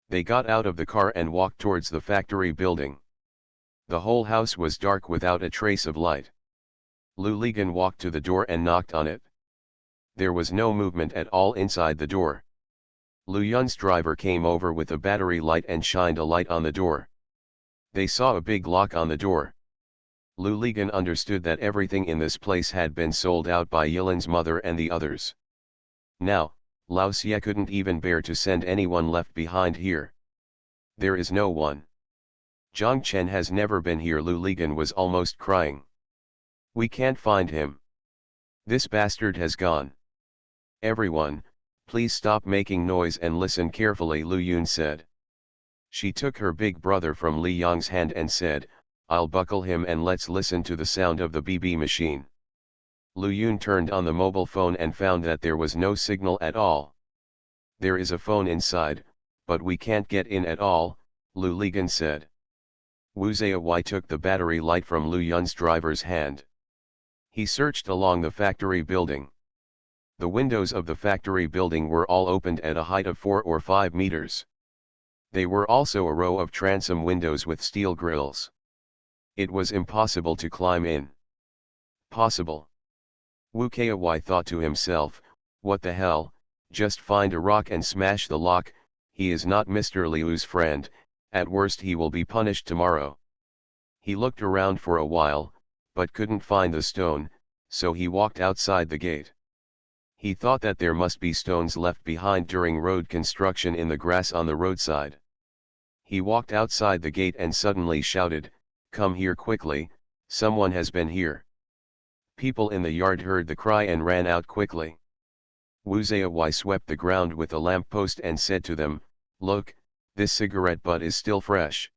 They got out of the car and walked towards the factory building. The whole house was dark without a trace of light. Lu Ligan walked to the door and knocked on it. There was no movement at all inside the door. Lu Yun's driver came over with a battery light and shined a light on the door. They saw a big lock on the door. Lu Ligan understood that everything in this place had been sold out by Yilin's mother and the others. Now, Lao Xie couldn't even bear to send anyone left behind here. There is no one. Zhang Chen has never been here. Lu Ligan was almost crying. We can't find him. This bastard has gone. Everyone, please stop making noise and listen carefully, Lu Yun said. She took her big brother from Li Yang's hand and said, I'll buckle him and let's listen to the sound of the BB machine. Lu Yun turned on the mobile phone and found that there was no signal at all. There is a phone inside, but we can't get in at all, Lu Ligan said. Wu Zaiyi took the battery light from Lu Yun's driver's hand. He searched along the factory building. The windows of the factory building were all opened at a height of 4 or 5 meters. They were also a row of transom windows with steel grills. It was impossible to climb in. Possible. Wu Kai thought to himself, what the hell, just find a rock and smash the lock. He is not Mr. Liu's friend, at worst he will be punished tomorrow. He looked around for a while, but couldn't find the stone, so he walked outside the gate. He thought that there must be stones left behind during road construction in the grass on the roadside. He walked outside the gate and suddenly shouted, come here quickly, someone has been here. People in the yard heard the cry and ran out quickly. Wu Zaiyi swept the ground with a lamppost and said to them, look, this cigarette butt is still fresh.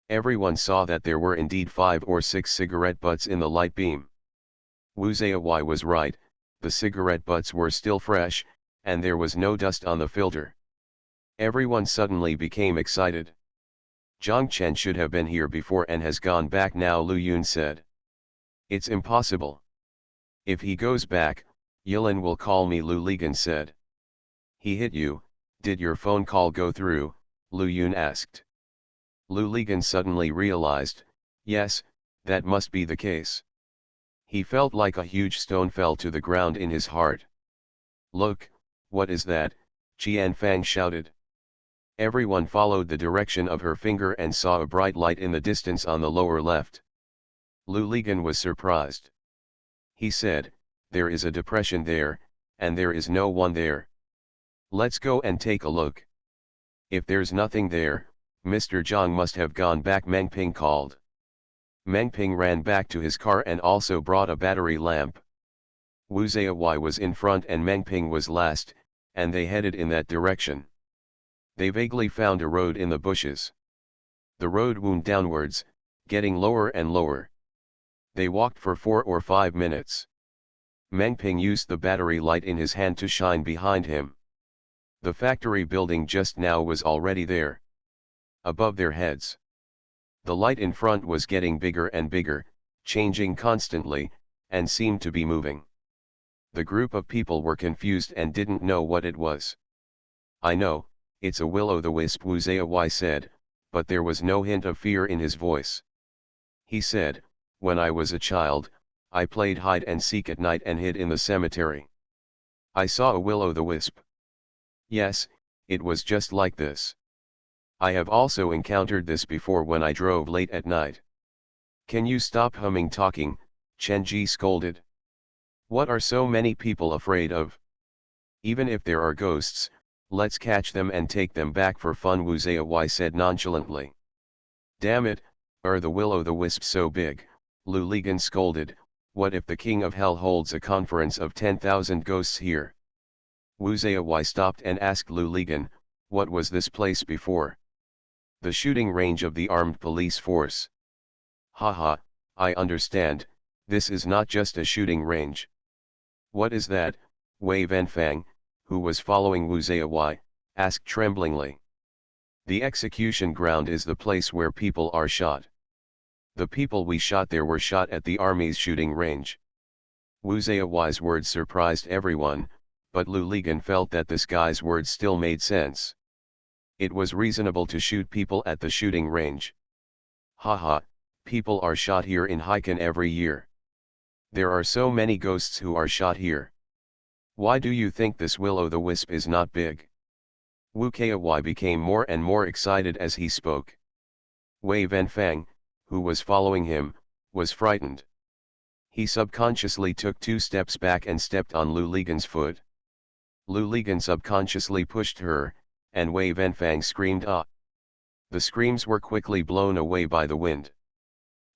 Everyone saw that there were indeed 5 or 6 cigarette butts in the light beam. Wu Zaiyi was right, the cigarette butts were still fresh, and there was no dust on the filter. Everyone suddenly became excited. Zhang Chen should have been here before and has gone back now, Lu Yun said. It's impossible. If he goes back, Yilin will call me, Lu Ligan said. He hit you, did your phone call go through? Lu Yun asked. Lu Ligan suddenly realized, yes, that must be the case. He felt like a huge stone fell to the ground in his heart. Look, what is that? Qian Fang shouted. Everyone followed the direction of her finger and saw a bright light in the distance on the lower left. Lu Ligan was surprised. He said, there is a depression there, and there is no one there. Let's go and take a look. If there's nothing there, Mr. Zhang must have gone back, Meng Ping called. Meng Ping ran back to his car and also brought a battery lamp. Wu Zaiyi was in front and Meng Ping was last, and they headed in that direction. They vaguely found a road in the bushes. The road wound downwards, getting lower and lower. They walked for 4 or 5 minutes. Meng Ping used the battery light in his hand to shine behind him. The factory building just now was already there, above their heads. The light in front was getting bigger and bigger, changing constantly, and seemed to be moving. The group of people were confused and didn't know what it was. "I know, it's a will-o'-the-wisp," Wu Zai said, but there was no hint of fear in his voice. He said, "When I was a child, I played hide and seek at night and hid in the cemetery. I saw a will-o'-the-wisp. Yes, it was just like this. I have also encountered this before when I drove late at night." "Can you stop humming talking?" Chen Ji scolded. "What are so many people afraid of? Even if there are ghosts, let's catch them and take them back for fun," Wu Zai said nonchalantly. "Damn it, are the will-o'-the-wisp so big?" Lu Ligan scolded. "What if the king of hell holds a conference of 10,000 ghosts here?" Wu Zai stopped and asked Lu Ligan, "What was this place before?" "The shooting range of the armed police force." "Haha, I understand, this is not just a shooting range." "What is that?" Wei Venfang, who was following Wu Zai, asked tremblingly. "The execution ground is the place where people are shot. The people we shot there were shot at the army's shooting range." Wu Zai's words surprised everyone, but Lu Ligan felt that this guy's words still made sense. It was reasonable to shoot people at the shooting range. "Haha, people are shot here in Heiken every year. There are so many ghosts who are shot here. Why do you think this will-o'-the-wisp is not big?" Wu Kai became more and more excited as he spoke. Wei Venfang, who was following him, was frightened. He subconsciously took 2 steps back and stepped on Lu Ligan's foot. Lu Ligan subconsciously pushed her, and Wei Venfang screamed "Ah!" The screams were quickly blown away by the wind.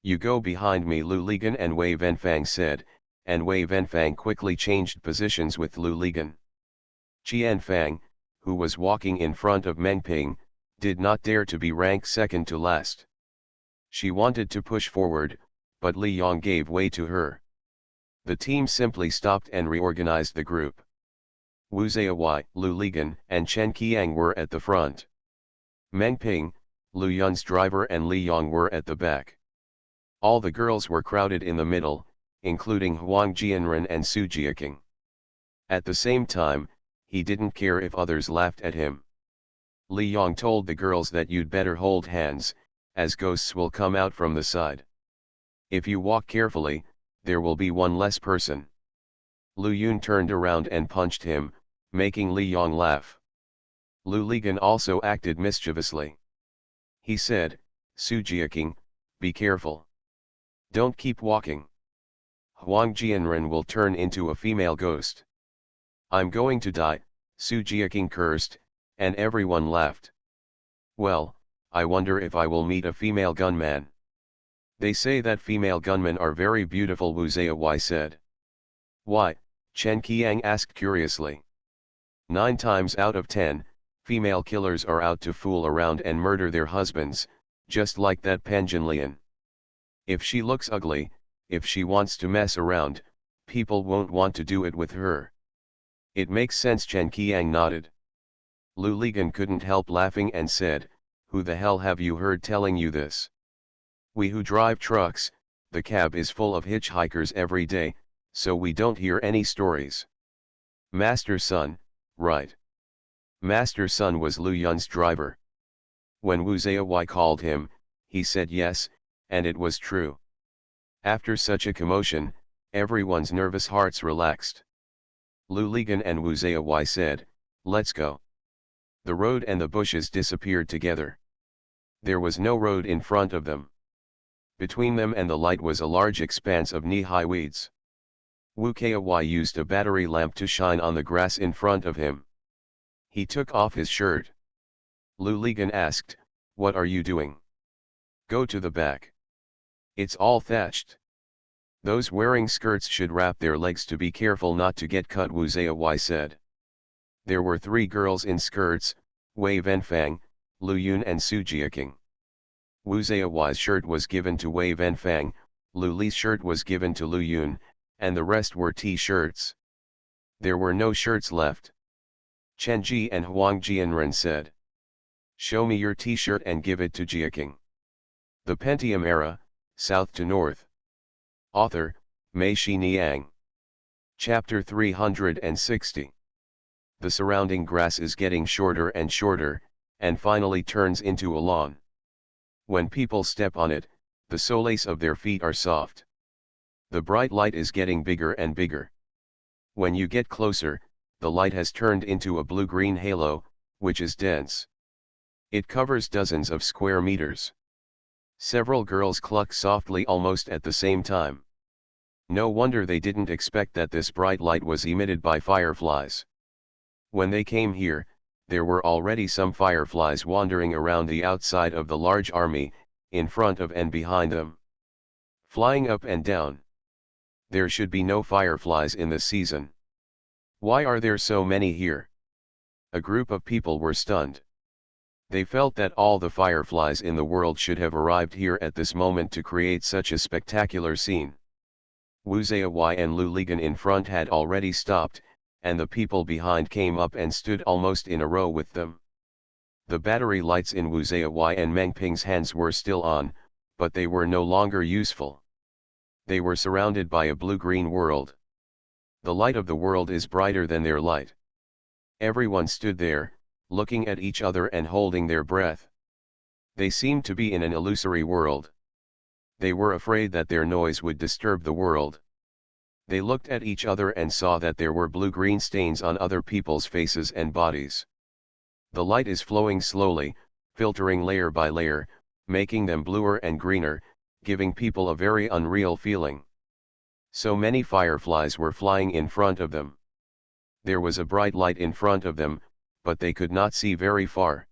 "You go behind me," Lu Ligan and Wei Venfang said, and Wei Venfang quickly changed positions with Lu Ligan. Qian Fang, who was walking in front of Meng Ping, did not dare to be ranked second to last. She wanted to push forward, but Li Yong gave way to her. The team simply stopped and reorganized the group. Wu Zai, Lu Ligan, and Chen Qiang were at the front. Meng Ping, Lu Yun's driver, and Li Yong were at the back. All the girls were crowded in the middle, including Huang Jianren and Su Jiaking. At the same time, he didn't care if others laughed at him. Li Yong told the girls that you'd better hold hands, as ghosts will come out from the side. If you walk carefully, there will be one less person. Lu Yun turned around and punched him, making Li Yong laugh. Lu Ligan also acted mischievously. He said, "Su Jiaking, be careful. Don't keep walking. Huang Jianren will turn into a female ghost." "I'm going to die," Su Jiaking cursed, and everyone laughed. "Well, I wonder if I will meet a female gunman. They say that female gunmen are very beautiful," Wu Zai said. "Why?" Chen Qiang asked curiously. 9 times out of 10, female killers are out to fool around and murder their husbands, just like that Panjinlian. If she looks ugly, if she wants to mess around, people won't want to do it with her." "It makes sense," Chen Qiang nodded. Lu Ligan couldn't help laughing and said, "Who the hell have you heard telling you this?" "We who drive trucks, the cab is full of hitchhikers every day, so we don't hear any stories." "Master Sun, right?" Master Sun was Lu Yun's driver. When Wu Zai called him, he said yes, and it was true. After such a commotion, everyone's nervous hearts relaxed. Lu Ligan and Wu Zai said, "Let's go." The road and the bushes disappeared together. There was no road in front of them. Between them and the light was a large expanse of knee-high weeds. Wu Kai used a battery lamp to shine on the grass in front of him. He took off his shirt. Lu Ligan asked, "What are you doing?" "Go to the back. It's all thatched. Those wearing skirts should wrap their legs to be careful not to get cut," Wu Zai said. There were 3 girls in skirts, Wei Venfang, Lu Yun and Su Jiaking. Wu Zai's shirt was given to Wei Venfang, Lu Li's shirt was given to Lu Yun, and the rest were T-shirts. There were no shirts left. Chen Ji and Huang Jianren said. Show me your t-shirt and give it to Jieking. The Pentium Era, South to North. Author, Mei Shi Niang. Chapter 360. The surrounding grass is getting shorter and shorter, and finally turns into a lawn. When people step on it, the soles of their feet are soft. The bright light is getting bigger and bigger. When you get closer, the light has turned into a blue-green halo, which is dense. It covers dozens of square meters. Several girls cluck softly almost at the same time. No wonder they didn't expect that this bright light was emitted by fireflies. When they came here, there were already some fireflies wandering around the outside of the large army, in front of and behind them. Flying up and down. There should be no fireflies in this season. Why are there so many here? A group of people were stunned. They felt that all the fireflies in the world should have arrived here at this moment to create such a spectacular scene. Wu Ziyawai and Lu Ligan in front had already stopped, and the people behind came up and stood almost in a row with them. The battery lights in Wu Ziyawai and Meng Ping's hands were still on, but they were no longer useful. They were surrounded by a blue-green world. The light of the world is brighter than their light. Everyone stood there, looking at each other and holding their breath. They seemed to be in an illusory world. They were afraid that their noise would disturb the world. They looked at each other and saw that there were blue-green stains on other people's faces and bodies. The light is flowing slowly, filtering layer by layer, making them bluer and greener, giving people a very unreal feeling. So many fireflies were flying in front of them. There was a bright light in front of them, but they could not see very far.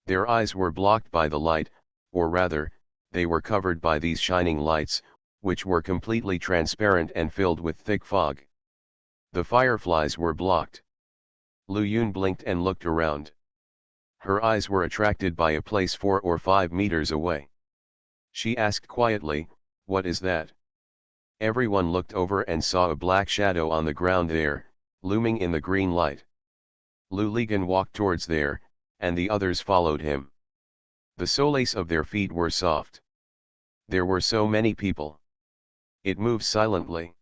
Their eyes were blocked by the light, or rather, they were covered by these shining lights, which were completely transparent and filled with thick fog. The fireflies were blocked. Lu Yun blinked and looked around. Her eyes were attracted by a place 4 or 5 meters away. She asked quietly, "What is that?" Everyone looked over and saw a black shadow on the ground there, looming in the green light. Lu Ligan walked towards there, and the others followed him. The soles of their feet were soft. There were so many people. It moved silently.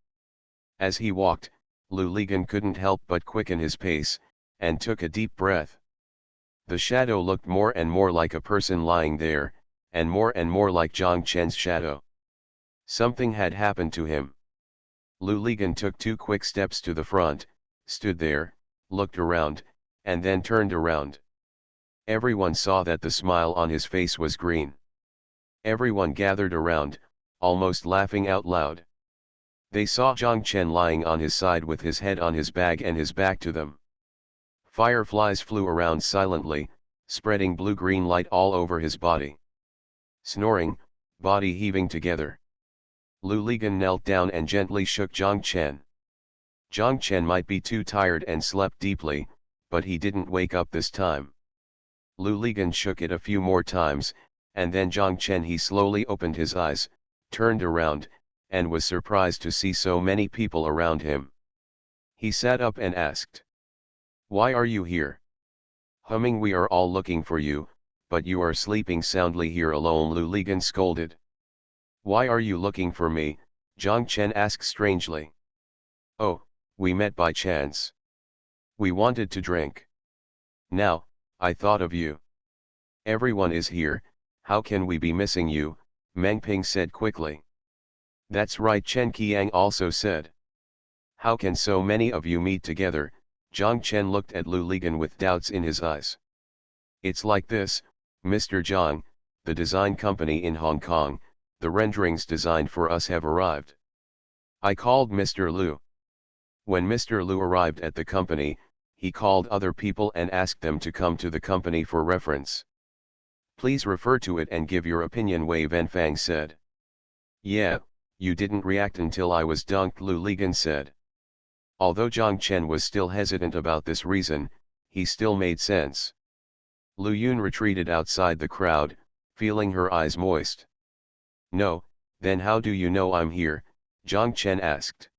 As he walked, Lu Ligan couldn't help but quicken his pace, and took a deep breath. The shadow looked more and more like a person lying there, and more like Zhang Chen's shadow. Something had happened to him. Lu Ligan took 2 quick steps to the front, stood there, looked around, and then turned around. Everyone saw that the smile on his face was green. Everyone gathered around, almost laughing out loud. They saw Zhang Chen lying on his side with his head on his bag and his back to them. Fireflies flew around silently, spreading blue-green light all over his body. Snoring, body heaving together. Lu Ligan knelt down and gently shook Zhang Chen. Zhang Chen might be too tired and slept deeply, but he didn't wake up this time. Lu Ligan shook it a few more times, and then Zhang Chen he slowly opened his eyes, turned around, and was surprised to see so many people around him. He sat up and asked, "Why are you here?" Humming, "We are all looking for you, but you are sleeping soundly here alone," Lu Ligan scolded. "Why are you looking for me?" Zhang Chen asked strangely. "Oh, we met by chance. We wanted to drink. Now, I thought of you. Everyone is here, how can we be missing you?" Meng Ping said quickly. "That's right," Chen Qiang also said. "How can so many of you meet together?" Zhang Chen looked at Lu Ligan with doubts in his eyes. "It's like this, Mr. Zhang, the design company in Hong Kong, the renderings designed for us have arrived. I called Mr. Lu. When Mr. Lu arrived at the company, he called other people and asked them to come to the company for reference. Please refer to it and give your opinion," Wei Venfang said. "Yeah, you didn't react until I was dunked," Lu Ligan said. Although Zhang Chen was still hesitant about this reason, he still made sense. Lu Yun retreated outside the crowd, feeling her eyes moist. "No, then how do you know I'm here?" Zhang Chen asked.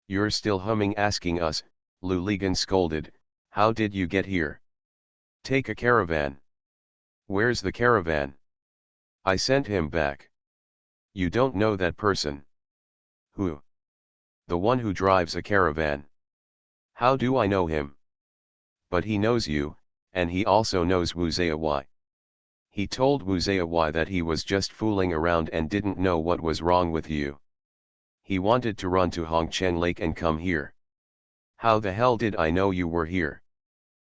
"You're still humming asking us," Lu Ligan scolded, How did you get here? Take a caravan. Where's the caravan? I sent him back. You don't know that person. Who? The one who drives a caravan. How do I know him? But he knows you, and he also knows Wu Zayawai. He told Wu Zayawai that he was just fooling around and didn't know what was wrong with you. He wanted to run to Hongchen Lake and come here. How the hell did I know you were here?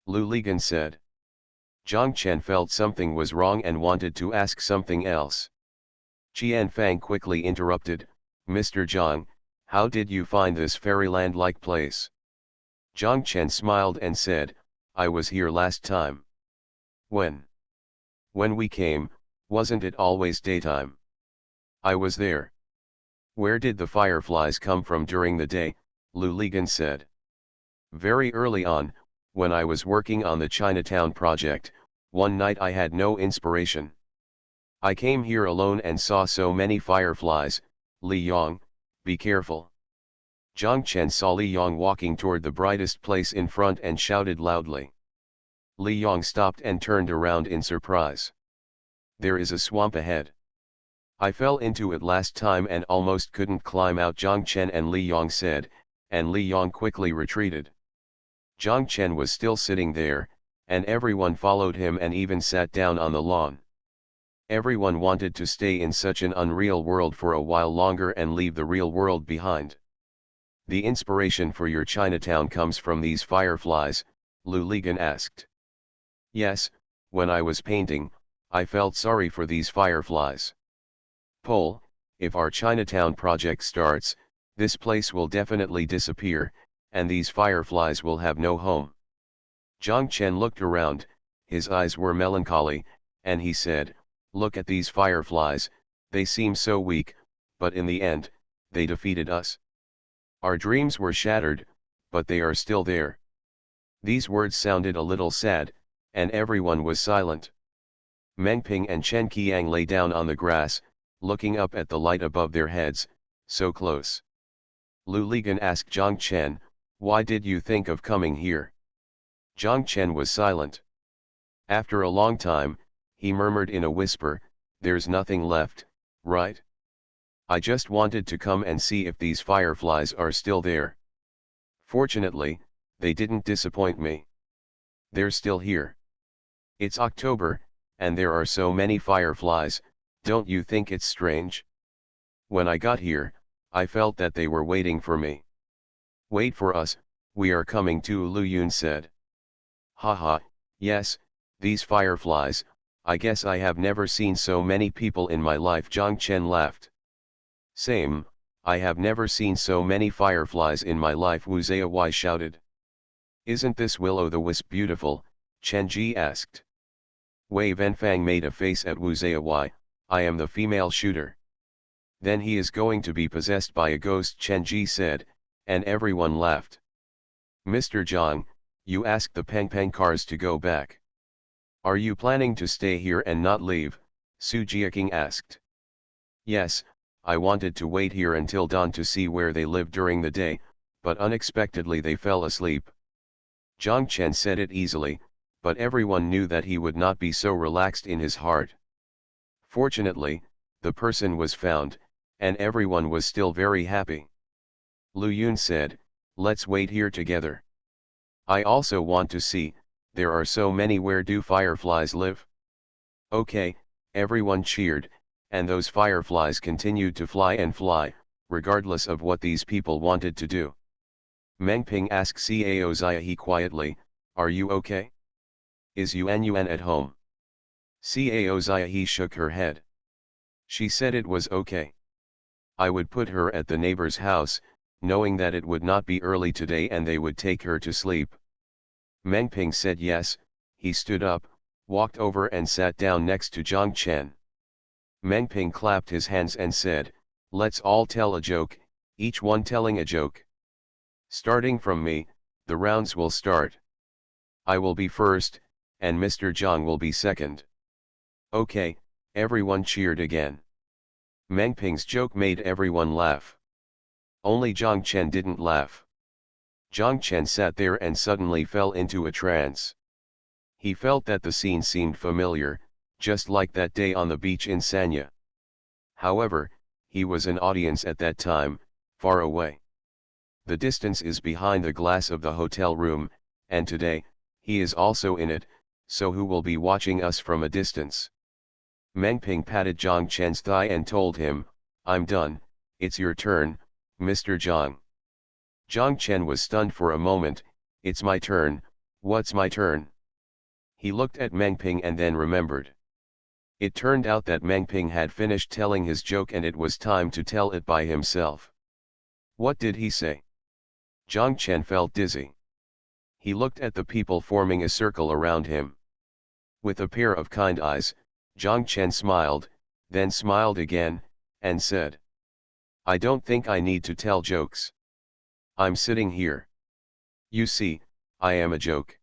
Lu Ligan said. Zhang Chen felt something was wrong and wanted to ask something else. Qian Fang quickly interrupted, Mr. Zhang, how did you find this fairyland-like place? Zhang Chen smiled and said, I was here last time. When? When we came, wasn't it always daytime? I was there. Where did the fireflies come from during the day? Lu Ligan said. Very early on, when I was working on the Chinatown project, one night I had no inspiration. I came here alone and saw so many fireflies. Li Yong, be careful. Zhang Chen saw Li Yong walking toward the brightest place in front and shouted loudly. Li Yong stopped and turned around in surprise. There is a swamp ahead. I fell into it last time and almost couldn't climb out, Zhang Chen and Li Yong said, and Li Yong quickly retreated. Zhang Chen was still sitting there, and everyone followed him and even sat down on the lawn. Everyone wanted to stay in such an unreal world for a while longer and leave the real world behind. The inspiration for your Chinatown comes from these fireflies, Lu Ligan asked. Yes, when I was painting, I felt sorry for these fireflies. Pol, if our Chinatown project starts, this place will definitely disappear, and these fireflies will have no home. Zhang Chen looked around, his eyes were melancholy, and he said, look at these fireflies, they seem so weak, but in the end, they defeated us. Our dreams were shattered, but they are still there. These words sounded a little sad, and everyone was silent. Meng Ping and Chen Qiang lay down on the grass, looking up at the light above their heads, so close. Lu Ligan asked Zhang Chen, why did you think of coming here? Zhang Chen was silent. After a long time, he murmured in a whisper, there's nothing left, right? I just wanted to come and see if these fireflies are still there. Fortunately, they didn't disappoint me. They're still here. It's October, and there are so many fireflies, don't you think it's strange? When I got here, I felt that they were waiting for me. Wait for us, we are coming too, Lu Yun said. Haha, yes, these fireflies, I guess I have never seen so many people in my life, Zhang Chen laughed. Same, I have never seen so many fireflies in my life, Wu Zayawai shouted. Isn't this will-o'-the-wisp beautiful? Chen Ji asked. Wei Venfang made a face at Wu Zayawai, I am the female shooter. Then he is going to be possessed by a ghost, Chen Ji said, and everyone laughed. Mr. Zhang, you asked the Peng Peng cars to go back. Are you planning to stay here and not leave? Su Jiaking asked. Yes, I wanted to wait here until dawn to see where they live during the day, but unexpectedly they fell asleep. Zhang Chen said it easily, but everyone knew that he would not be so relaxed in his heart. Fortunately, the person was found, and everyone was still very happy. Lu Yun said, let's wait here together. I also want to see, there are so many, where do fireflies live? Okay, everyone cheered, and those fireflies continued to fly and fly, regardless of what these people wanted to do. Meng Ping asked Cao Ziahe quietly, are you okay? Is Yuan at home? Cao Ziahe shook her head. She said it was okay. I would put her at the neighbor's house, knowing that it would not be early today and they would take her to sleep. Meng Ping said yes. He stood up, walked over and sat down next to Zhang Chen. Meng Ping clapped his hands and said, let's all tell a joke, each one telling a joke. Starting from me, the rounds will start. I will be first, and Mr. Zhang will be second. Okay, everyone cheered again. Meng Ping's joke made everyone laugh. Only Zhang Chen didn't laugh. Zhang Chen sat there and suddenly fell into a trance. He felt that the scene seemed familiar, just like that day on the beach in Sanya. However, he was an audience at that time, far away. The distance is behind the glass of the hotel room, and today, he is also in it, so who will be watching us from a distance? Meng Ping patted Zhang Chen's thigh and told him, "I'm done, it's your turn, Mr. Zhang." Zhang Chen was stunned for a moment. "It's my turn, what's my turn?" He looked at Meng Ping and then remembered. It turned out that Meng Ping had finished telling his joke and it was time to tell it by himself. What did he say? Zhang Chen felt dizzy. He looked at the people forming a circle around him. With a pair of kind eyes, Zhang Chen smiled, then smiled again, and said, "I don't think I need to tell jokes. I'm sitting here. You see, I am a joke."